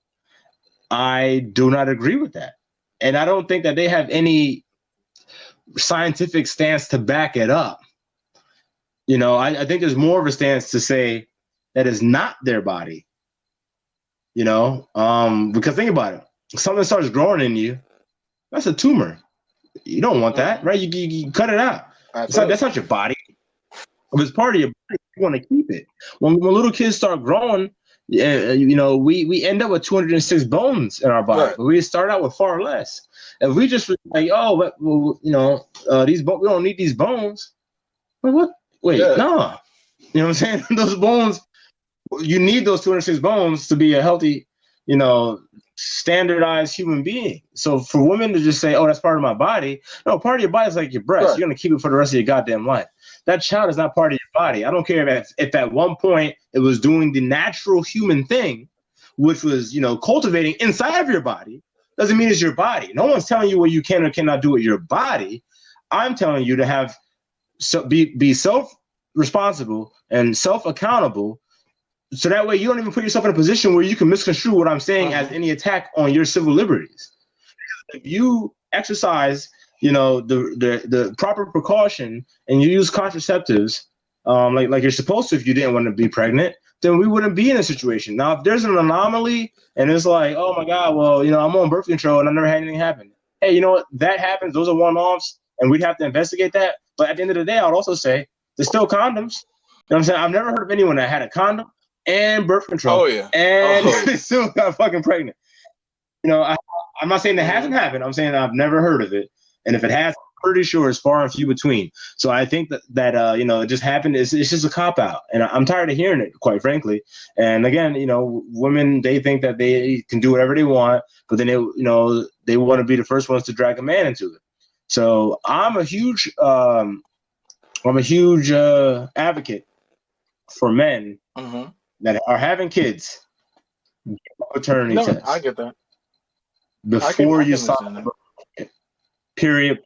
I do not agree with that. And I don't think that they have any scientific stance to back it up. I think there's more of a stance to say that is not their body. Because think about it. If something starts growing in you, that's a tumor. You don't want that, right? You cut it out. That's not your body. If it's part of your body, you want to keep it. When little kids start growing, we end up with 206 bones in our body, but we start out with far less. If we just like, these we don't need these bones. What? Wait, no. You know what I'm saying? Those bones You need those 206 bones to be a healthy, you know, standardized human being. So for women to just say, "Oh, that's part of my body," no, part of your body is like your breast. Right. You're gonna keep it for the rest of your goddamn life. That child is not part of your body. I don't care if at one point it was doing the natural human thing, which was, you know, cultivating inside of your body. Doesn't mean it's your body. No one's telling you what you can or cannot do with your body. I'm telling you to have be self responsible and self accountable, so that way you don't even put yourself in a position where you can misconstrue what I'm saying as any attack on your civil liberties. If you exercise, you know, the proper precaution and you use contraceptives, like you're supposed to if you didn't want to be pregnant, then we wouldn't be in a situation. Now, if there's an anomaly and it's like, oh my God, well, you know, I'm on birth control and I never had anything happen. Hey, you know what? That happens. Those are one-offs, and we'd have to investigate that. But at the end of the day, I would also say there's still condoms. You know what I'm saying? I've never heard of anyone that had a condom and birth control and still got fucking pregnant. You know, I'm not saying that hasn't happened. I'm saying I've never heard of it. And if it has, I'm pretty sure it's far and few between. So I think that you know, it just happened. It's just a cop out, and I'm tired of hearing it, quite frankly. And again, you know, women, they think that they can do whatever they want, but then they want to be the first ones to drag a man into it. So I'm a huge advocate for men that are having kids. Paternity test. I get that. Before you sign, period.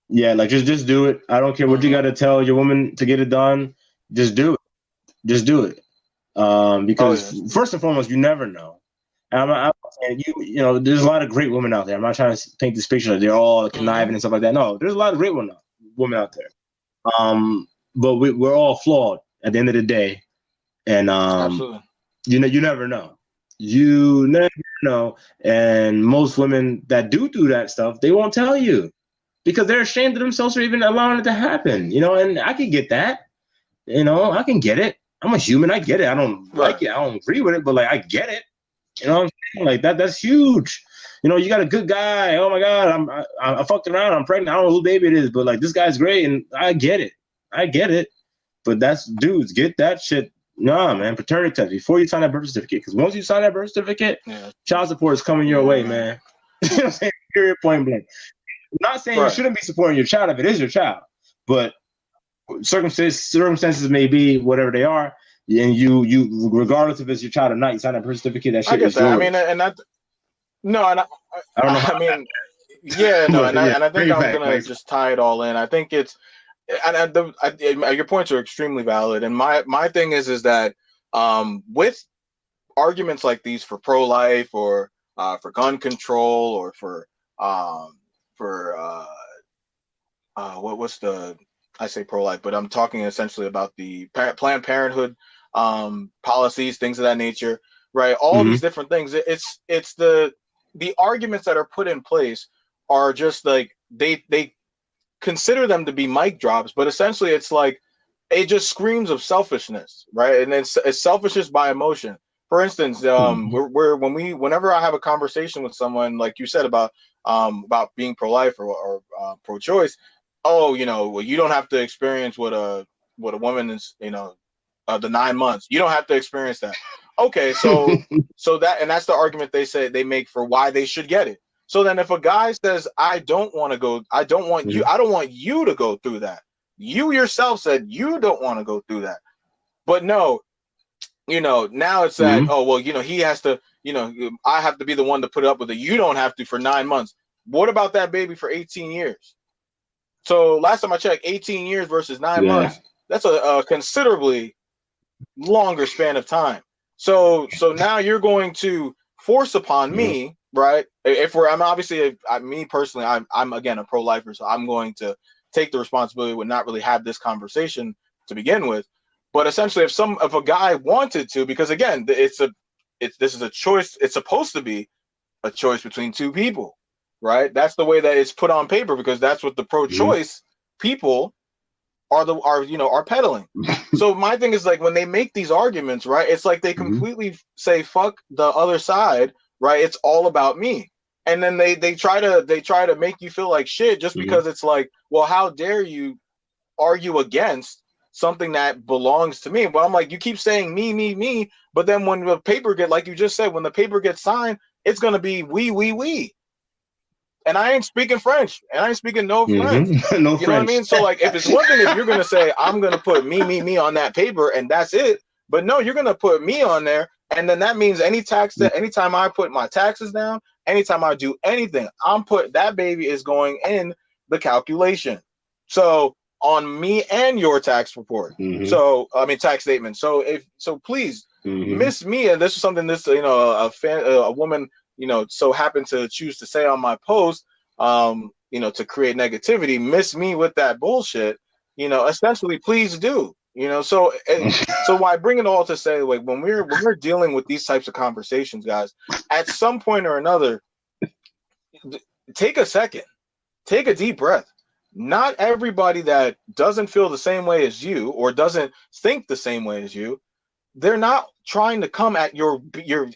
Yeah, like just do it. I don't care what you got to tell your woman to get it done. Just do it. Just do it. Because first and foremost, you never know. And I'm saying you know, there's a lot of great women out there. I'm not trying to paint this picture that they're all conniving and stuff like that. No, there's a lot of great women out there. But we're all flawed at the end of the day, and Absolutely. you never know. You never know. And most women that do that stuff, they won't tell you because they're ashamed of themselves for even allowing it to happen. You know, and I can get that. You know, I can get it. I'm a human. I get it. I don't like it. I don't agree with it, but like I get it. You know what I'm saying? Like that's huge. You know, you got a good guy. Oh my God, I fucked around. I'm pregnant. I don't know who baby it is, but like this guy's great, and I get it. I get it. But that's dudes, get that shit. Nah, man, paternity test before you sign that birth certificate. Because once you sign that birth certificate, child support is coming your way, man. You know what I'm saying? Period, point blank. I'm not saying you shouldn't be supporting your child if it is your child, but circumstances may be whatever they are, and you regardless if it's your child or not, you sign that birth certificate. That shit is yours. I mean, and I don't know. I mean, yeah, no, and I think I'm gonna just tie it all in. I think it's. Your points are extremely valid, and my thing is that with arguments like these for pro-life or for gun control or for what's the, I say pro-life, but I'm talking essentially about the Planned Parenthood policies, things of that nature, right? All these different things. It's the arguments that are put in place are just like they consider them to be mic drops, but essentially it's like it just screams of selfishness, right? And it's selfishness by emotion. For instance, whenever I have a conversation with someone, like you said about being pro-life or pro-choice, oh, you know, well, you don't have to experience what a woman is, you know, the 9 months. You don't have to experience that. Okay, so that's the argument they make for why they should get it. So then if a guy says, I don't want you to go through that. You yourself said you don't want to go through that. But no, you know, now it's that, oh, well, you know, he has to, you know, I have to be the one to put up with it. You don't have to for 9 months. What about that baby for 18 years? So last time I checked, 18 years versus 9 months, that's a considerably longer span of time. So now you're going to force upon me, right? Me personally, I'm again a pro-lifer, so I'm going to take the responsibility would not really have this conversation to begin with. But essentially, if a guy wanted to, because again, this is a choice. It's supposed to be a choice between two people, right? That's the way that it's put on paper, because that's what the pro-choice people are peddling. So my thing is, like, when they make these arguments, right, it's like they completely say fuck the other side, right? It's all about me. And then they try to make you feel like shit just because it's like, well, how dare you argue against something that belongs to me. But I'm like, you keep saying me, but then when the paper like you just said, when the paper gets signed, it's gonna be we. And I ain't speaking French, and I ain't speaking no French. No You know what I French. mean? So like, if it's one thing, if you're gonna say I'm gonna put me on that paper and that's it, but no, you're gonna put me on there, and then that means anytime I put my taxes down, anytime I do anything, that baby is going in the calculation. So on me and your tax report. So I mean tax statement. So please, Miss Mia, this is something a woman so happened to choose to say on my post, to create negativity, miss me with that bullshit, essentially, please do, so why bring it all to say, like, when we're dealing with these types of conversations, guys, at some point or another, take a second, take a deep breath. Not everybody that doesn't feel the same way as you or doesn't think the same way as you, they're not trying to come at your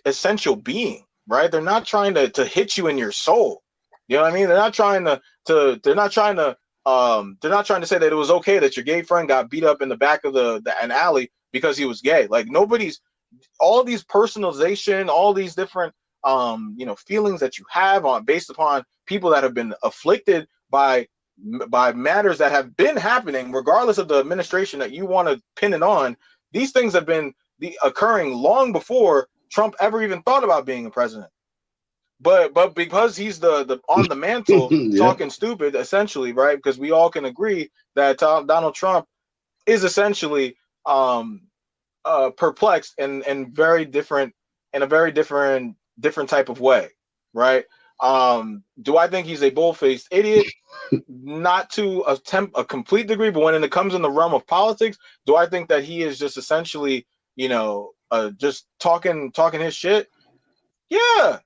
essential being, right? They're not trying to hit you in your soul. You know what I mean? They're not trying to say that it was okay that your gay friend got beat up in the back of an alley because he was gay. Like, all these personalization, all these different feelings that you have based upon people that have been afflicted by matters that have been happening, regardless of the administration that you want to pin it on. These things have been occurring long before Trump ever even thought about being a president. But because he's the on the mantle talking stupid, essentially, right? Because we all can agree that Donald Trump is essentially perplexed and very different in a very different type of way, right? Do I think he's a bull-faced idiot? Not to a complete degree, but when it comes in the realm of politics, do I think that he is just essentially, just talking his shit? Yeah,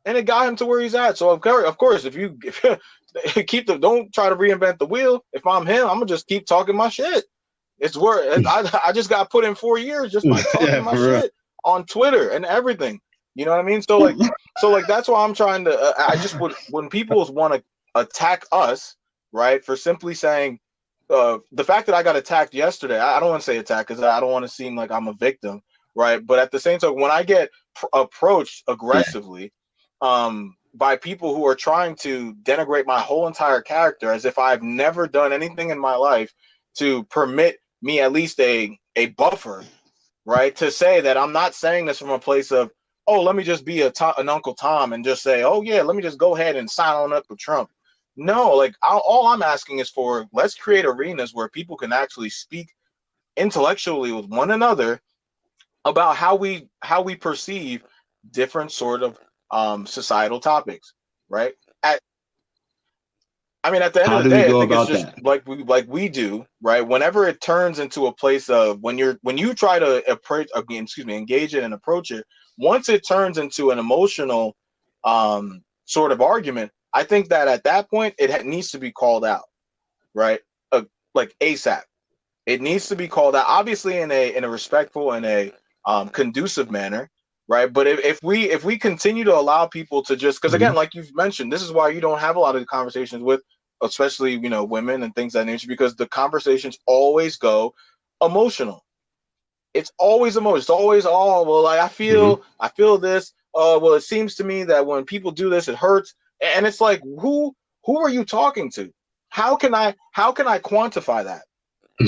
and it got him to where he's at. So of course, if you don't try to reinvent the wheel. If I'm him, I'm gonna just keep talking my shit. It's where I just got put in 4 years just by talking my shit on Twitter and everything. You know what I mean? So like that's why I'm trying to. I just would, when people want to attack us, right, for simply saying the fact that I got attacked yesterday. I don't want to say attack because I don't want to seem like I'm a victim, right? But at the same time, when I get approached aggressively by people who are trying to denigrate my whole entire character as if I've never done anything in my life to permit me at least a buffer, right? To say that I'm not saying this from a place of, oh, let me just be an Uncle Tom and just say, oh yeah, let me just go ahead and sign on up with Trump. No, like all I'm asking is for, let's create arenas where people can actually speak intellectually with one another about how we perceive different sort of societal topics, right? At the end How of the do we day, I go think it's about just that? like we do, right? Whenever it turns into a place of when you try to engage it and approach it, once it turns into an emotional sort of argument, I think that at that point it needs to be called out, right? Like ASAP. It needs to be called out, obviously in a respectful and a conducive manner, right? But if we continue to allow people to just, because again, like you've mentioned, this is why you don't have a lot of conversations with, especially women and things of that nature, because the conversations always go emotional. It's always emotional. It's always, oh well, like I feel this. Well, it seems to me that when people do this, it hurts. And it's like, who are you talking to? How can I quantify that?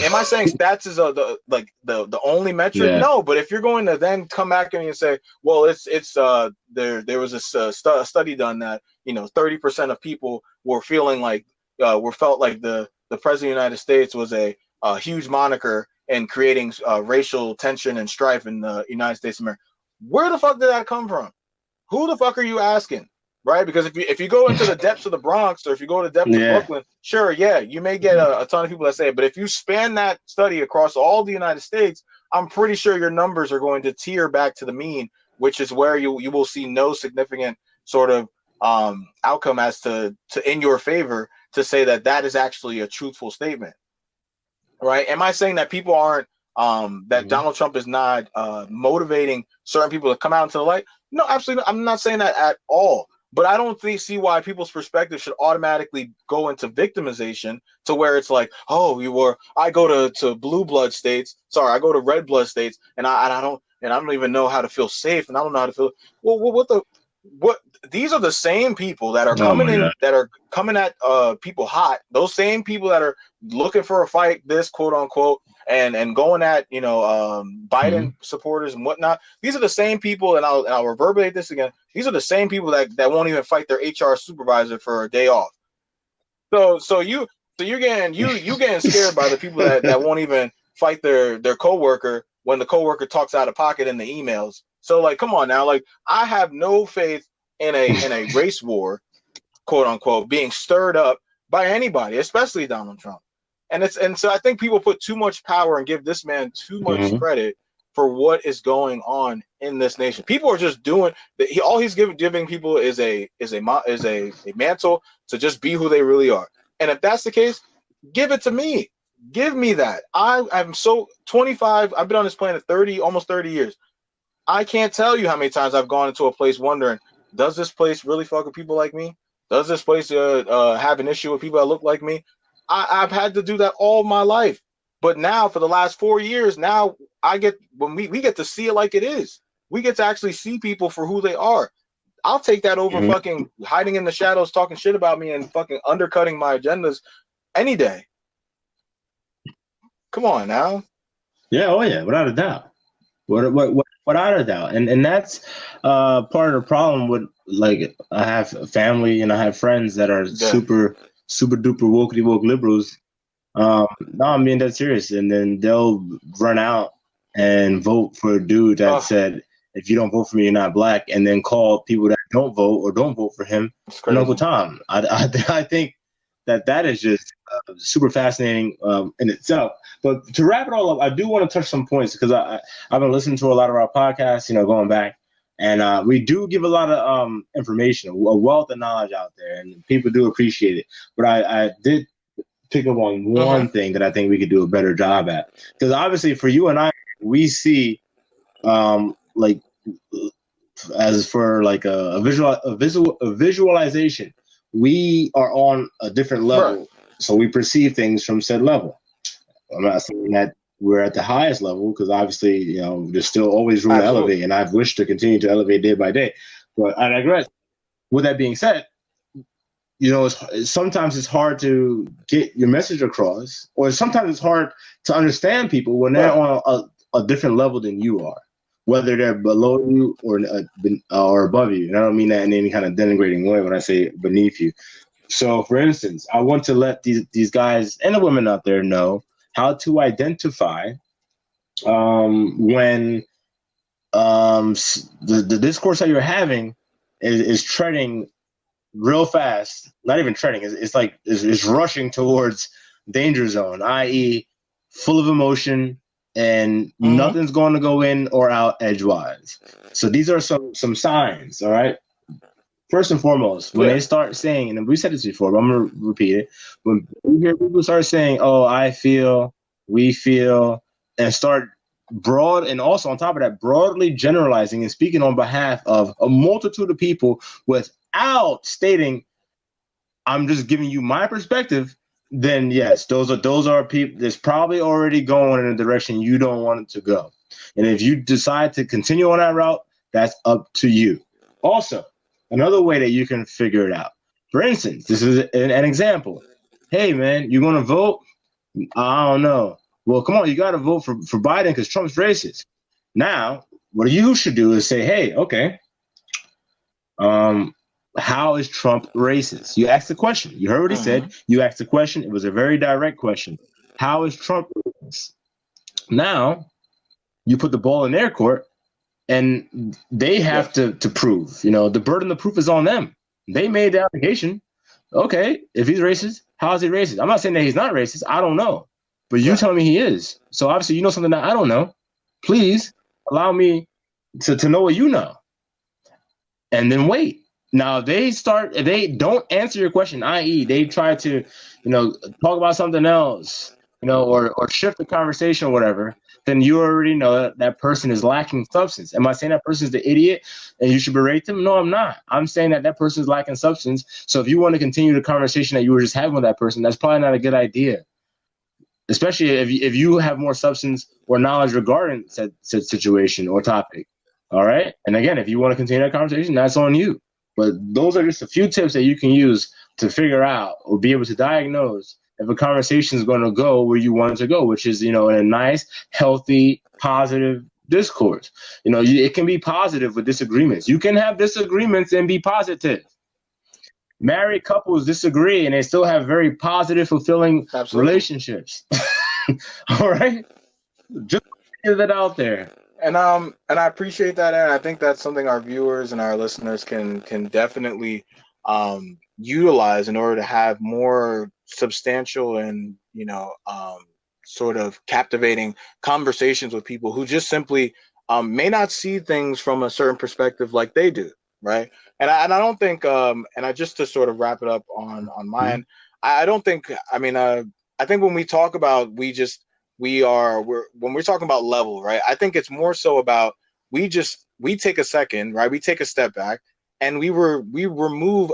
Am I saying stats is the only metric? Yeah. No, but if you're going to then come back at me and say, well, it's there was a study done that 30% of people were feeling like felt like the president of the United States was a huge moniker and creating racial tension and strife in the United States of America. Where the fuck did that come from? Who the fuck are you asking? Right? Because if you go into the depths of the Bronx or if you go to the depths of Brooklyn, sure, yeah, you may get a ton of people that say it. But if you span that study across all the United States, I'm pretty sure your numbers are going to tear back to the mean, which is where you will see no significant sort of outcome as to in your favor to say that is actually a truthful statement. Right? Am I saying that people aren't that Donald Trump is not motivating certain people to come out into the light? No, absolutely not. I'm not saying that at all. But I don't see why people's perspective should automatically go into victimization to where it's like, oh, I go to blue blood states. Sorry, I go to red blood states, and I don't even know how to feel safe, and I don't know how to feel. Well, what? These are the same people that are Oh coming my in, God. that are coming at people hot. Those same people that are looking for a fight, this quote unquote, and going at Biden supporters and whatnot. These are the same people, and I'll reverberate this again. These are the same people that won't even fight their HR supervisor for a day off. You're getting scared by the people that won't even fight their coworker when the coworker talks out of pocket in the emails. So like, come on now, like I have no faith in a race war, quote unquote, being stirred up by anybody, especially Donald Trump. And so I think people put too much power and give this man too much credit for what is going on in this nation. People are just doing all he's giving people is a mantle to just be who they really are. And if that's the case, give it to me. Give me that. I'm so 25. I've been on this planet almost 30 years. I can't tell you how many times I've gone into a place wondering, does this place really fuck with people like me? Does this place have an issue with people that look like me? I've had to do that all my life. But now for the last 4 years, now we get to see it like it is. We get to actually see people for who they are. I'll take that over fucking hiding in the shadows, talking shit about me and fucking undercutting my agendas any day. Come on now. Yeah, oh yeah, without a doubt. Without a doubt. And that's part of the problem with, like, I have family and I have friends that are super duper woke liberals. No, I'm being dead serious. And then they'll run out and vote for a dude that said, if you don't vote for me, you're not black, and then call people that don't vote or don't vote for him Uncle Tom. I think that is just super fascinating in itself. But to wrap it all up, I do want to touch some points because I've been listening to a lot of our podcasts, going back, and we do give a lot of information, a wealth of knowledge out there, and people do appreciate it. But I did pick up on one thing that I think we could do a better job at, because obviously for you and I, we see like as for like a visualization, we are on a different level, right. So we perceive things from said level. I'm not saying that we're at the highest level, because obviously, there's still always room to elevate, and I've wished to continue to elevate day by day. But I digress. With that being said, sometimes it's hard to get your message across, or sometimes it's hard to understand people when they're on a different level than you are, whether they're below you or above you. And I don't mean that in any kind of denigrating way when I say beneath you. So, for instance, I want to let these guys and the women out there know how to identify when the discourse that you're having is treading real fast. Not even treading. It's rushing towards danger zone, i.e., full of emotion, and nothing's going to go in or out edgewise. So these are some signs, all right? First and foremost, when they start saying, and we said this before, but I'm going to repeat it. When you hear people start saying, oh, I feel, we feel, and start broad, and also on top of that, broadly generalizing and speaking on behalf of a multitude of people without stating, I'm just giving you my perspective, then yes, those are people that's probably already going in a direction you don't want it to go. And if you decide to continue on that route, that's up to you. Also, another way that you can figure it out. For instance, this is an example. Hey, man, you going to vote? I don't know. Well, come on, you got to vote for Biden because Trump's racist. Now, what you should do is say, hey, okay, how is Trump racist? You asked the question. You heard what he said. You asked the question. It was a very direct question. How is Trump racist? Now, you put the ball in their court, and they have to prove. The burden of proof is on them. They made the allegation. Okay, if he's racist, how is he racist? I'm not saying that he's not racist. I don't know. But you tell me he is. So obviously you know something that I don't know. Please allow me to know what you know. And then wait. Now, if they don't answer your question, i.e., they try to, talk about something else, or shift the conversation or whatever, then you already know that person is lacking substance. Am I saying that person is the idiot and you should berate them? No, I'm not. I'm saying that that person is lacking substance. So if you want to continue the conversation that you were just having with that person, that's probably not a good idea. Especially if you have more substance or knowledge regarding said situation or topic. All right. And again, if you want to continue that conversation, that's on you. But those are just a few tips that you can use to figure out or be able to diagnose if a conversation is going to go where you want it to go, which is, in a nice, healthy, positive discourse. It can be positive with disagreements. You can have disagreements and be positive. Married couples disagree and they still have very positive, fulfilling relationships. All right, just get that out there. And I appreciate that, and I think that's something our viewers and our listeners can definitely utilize in order to have more substantial and sort of captivating conversations with people who just simply may not see things from a certain perspective like they do, right? And I don't think and I just to sort of wrap it up on my end, I don't think I think when we talk about when we're talking about level, right? I think it's more so about we take a second, right? We take a step back and we remove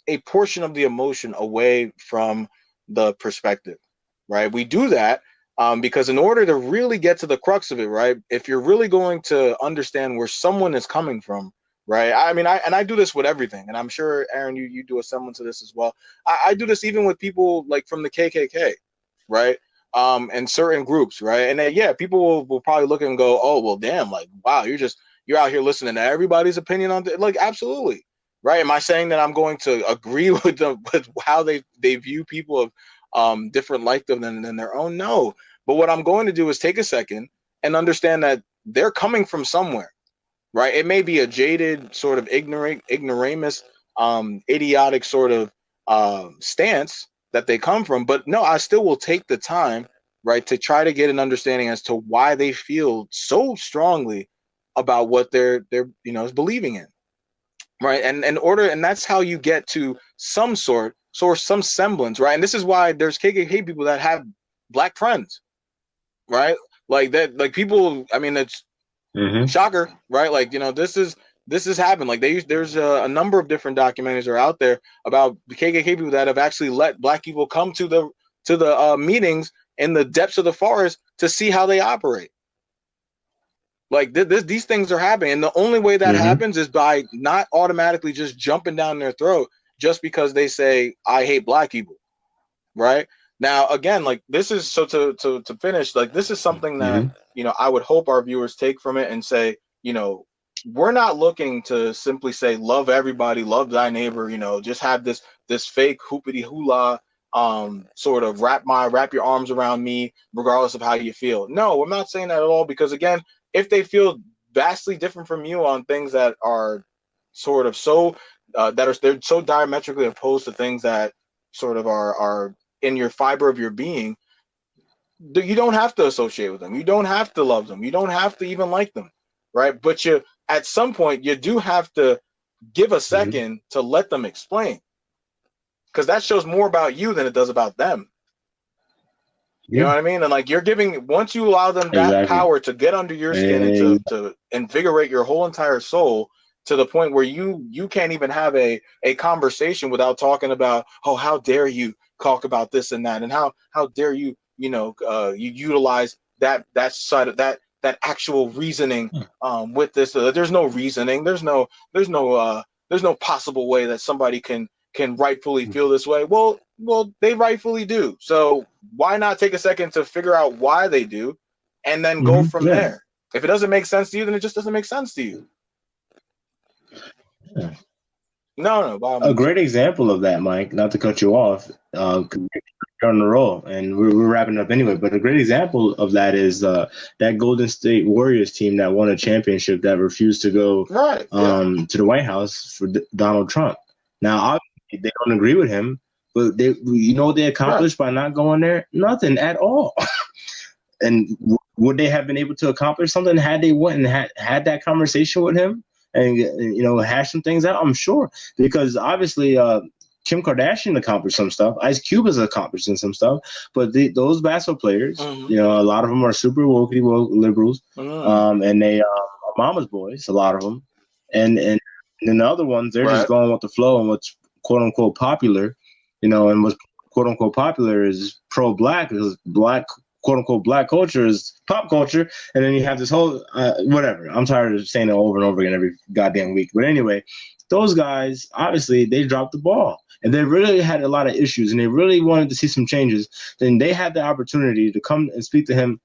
a portion of the emotion away from the perspective, right? We do that because in order to really get to the crux of it, right? If you're really going to understand where someone is coming from, right? I do this with everything, and I'm sure Aaron, you do a semblance of this as well. I do this even with people like from the KKK, right? And certain groups, right? And then, people will probably look and go, oh, well, damn, like, wow, you're out here listening to everybody's opinion on like, absolutely, right? Am I saying that I'm going to agree with them with how they view people of different like them than their own? No, but what I'm going to do is take a second and understand that they're coming from somewhere, right? It may be a jaded sort of ignoramus, idiotic sort of stance that they come from, but no, I still will take the time, right, to try to get an understanding as to why they feel so strongly about what they're believing in, right? And that's how you get to some some semblance, right? And this is why there's KKK people that have black friends, right? Like that, like people. I mean, it's shocker, right? Like this has happened. Like there's a number of different documentaries that are out there about the KKK people that have actually let black people come to the meetings in the depths of the forest to see how they operate. Like these things are happening, and the only way that happens is by not automatically just jumping down their throat just because they say I hate black people, right? Now, again, like this is so to finish, like this is something that I would hope our viewers take from it and say, we're not looking to simply say love everybody, love thy neighbor, just have this fake hoopity hula sort of wrap your arms around me regardless of how you feel. No, I'm not saying that at all, because again, if they feel vastly different from you on things that are sort of so they're so diametrically opposed to things that sort of are in your fiber of your being, you don't have to associate with them. You don't have to love them. You don't have to even like them, right? But at some point, you do have to give a second to let them explain, because that shows more about you than it does about them. You know what I mean? And like once you allow them that power to get under your skin and to invigorate your whole entire soul to the point where you can't even have a conversation without talking about, oh, how dare you talk about this and that, and how dare you you utilize that side of that actual reasoning with this. There's no reasoning. There's no possible way that somebody can rightfully feel this way. Well, they rightfully do. So why not take a second to figure out why they do, and then go from there? If it doesn't make sense to you, then it just doesn't make sense to you. Yeah. No. A great example of that, Mike, not to cut you off, you're on the roll, and we're wrapping up anyway, but a great example of that is that Golden State Warriors team that won a championship that refused to go to the White House for Donald Trump. Now, obviously, they don't agree with him, but what they accomplished by not going there? Nothing at all. And would they have been able to accomplish something had they went and had that conversation with him and hash some things out? I'm sure, because obviously Kim Kardashian accomplished some stuff. Ice Cube has accomplished some stuff. But those basketball players, you know, a lot of them are super woke liberals, and they are mama's boys. A lot of them, and then the other ones, they're just going with the flow and what's quote unquote popular, you know, and what's quote unquote popular is pro-black, because black quote unquote black culture is pop culture, and then you have this whole whatever. I'm tired of saying it over and over again every goddamn week. But anyway, those guys obviously they dropped the ball, and they really had a lot of issues, and they really wanted to see some changes. Then they had the opportunity to come and speak to him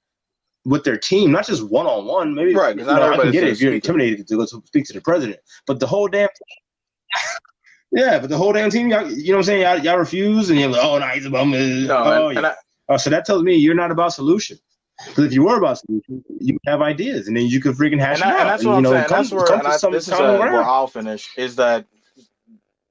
with their team, not just one-on-one. Maybe right, because I can get it if you're intimidated to go to speak to the president, but the whole damn but the whole damn team, y'all, you know what I'm saying? Y'all refuse, and you're like, oh, no, he's about me. So that tells me you're not about solution. Because if you were about solution, you would have ideas, and then you could freaking hash it out. And that's what I'm saying. That's where, this is where I'll finish, is that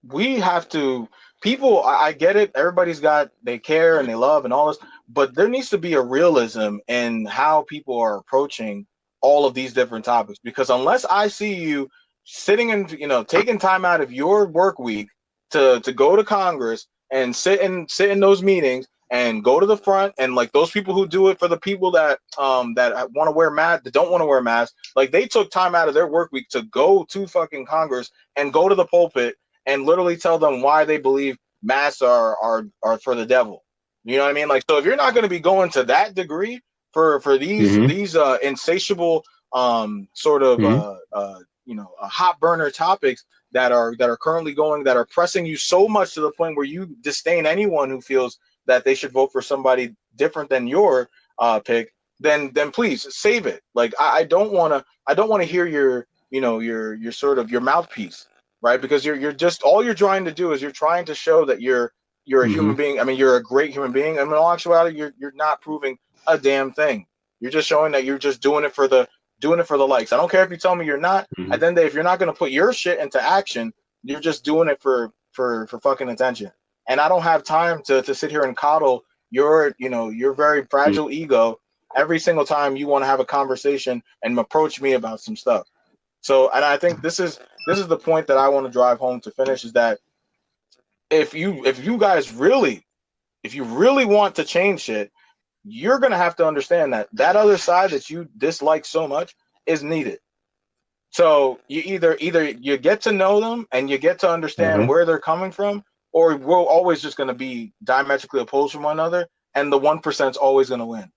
we have to, people, I get it, everybody's got, they care and they love and all this, but there needs to be a realism in how people are approaching all of these different topics. Because unless I see you sitting in, you know, taking time out of your work week to go to Congress and sit in those meetings and go to the front, and like those people who do it for the people that that want to wear masks, that don't want to wear masks, like they took time out of their work week to go to fucking Congress and go to the pulpit and literally tell them why they believe masks are for the devil. You know what I mean? Like, so if you're not going to be going to that degree for these insatiable sort of you know, hot burner topics that are currently going, that are pressing you so much to the point where you disdain anyone who feels that they should vote for somebody different than your pick, then please save it. Like, I don't want to hear your, you know, your sort of your mouthpiece, right? Because you're just, all you're trying to do is you're trying to show that you're a human being. I mean, you're a great human being. I mean, in all actuality, you're not proving a damn thing. You're just showing that you're just doing it for the likes. I don't care if you tell me you're not. At the end of the day, if you're not going to put your shit into action, you're just doing it for fucking attention. And I don't have time to sit here and coddle your, you know, your very fragile ego every single time you want to have a conversation and approach me about some stuff. So, and I think this is the point that I want to drive home to finish, is that if you guys really want to change shit, you're going to have to understand that other side that you dislike so much is needed. So you either you get to know them and you get to understand where they're coming from, or we're always just going to be diametrically opposed from one another, and the 1% is always going to win.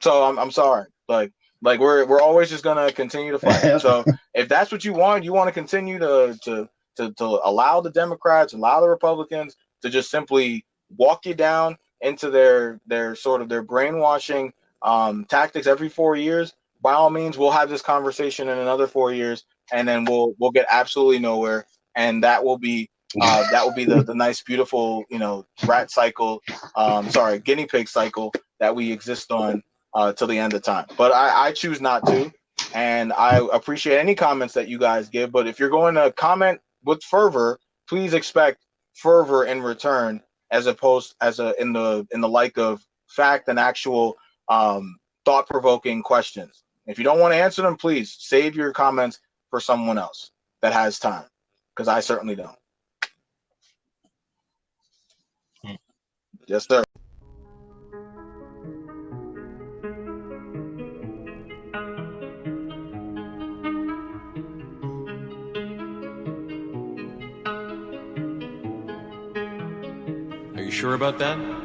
So I'm sorry, like we're always just going to continue to fight. So if that's what you want to continue to allow the Democrats, allow the Republicans to just simply walk you down into their sort of their brainwashing tactics every 4 years, by all means, we'll have this conversation in another 4 years, and then we'll get absolutely nowhere, and that will be the nice, beautiful, you know, rat cycle, guinea pig cycle that we exist on till the end of time. But I choose not to, and I appreciate any comments that you guys give. But if you're going to comment with fervor, please expect fervor in return, as opposed in the like of fact and actual thought-provoking questions. If you don't want to answer them, please save your comments for someone else that has time, because I certainly don't. Yes, sir. Are you sure about that?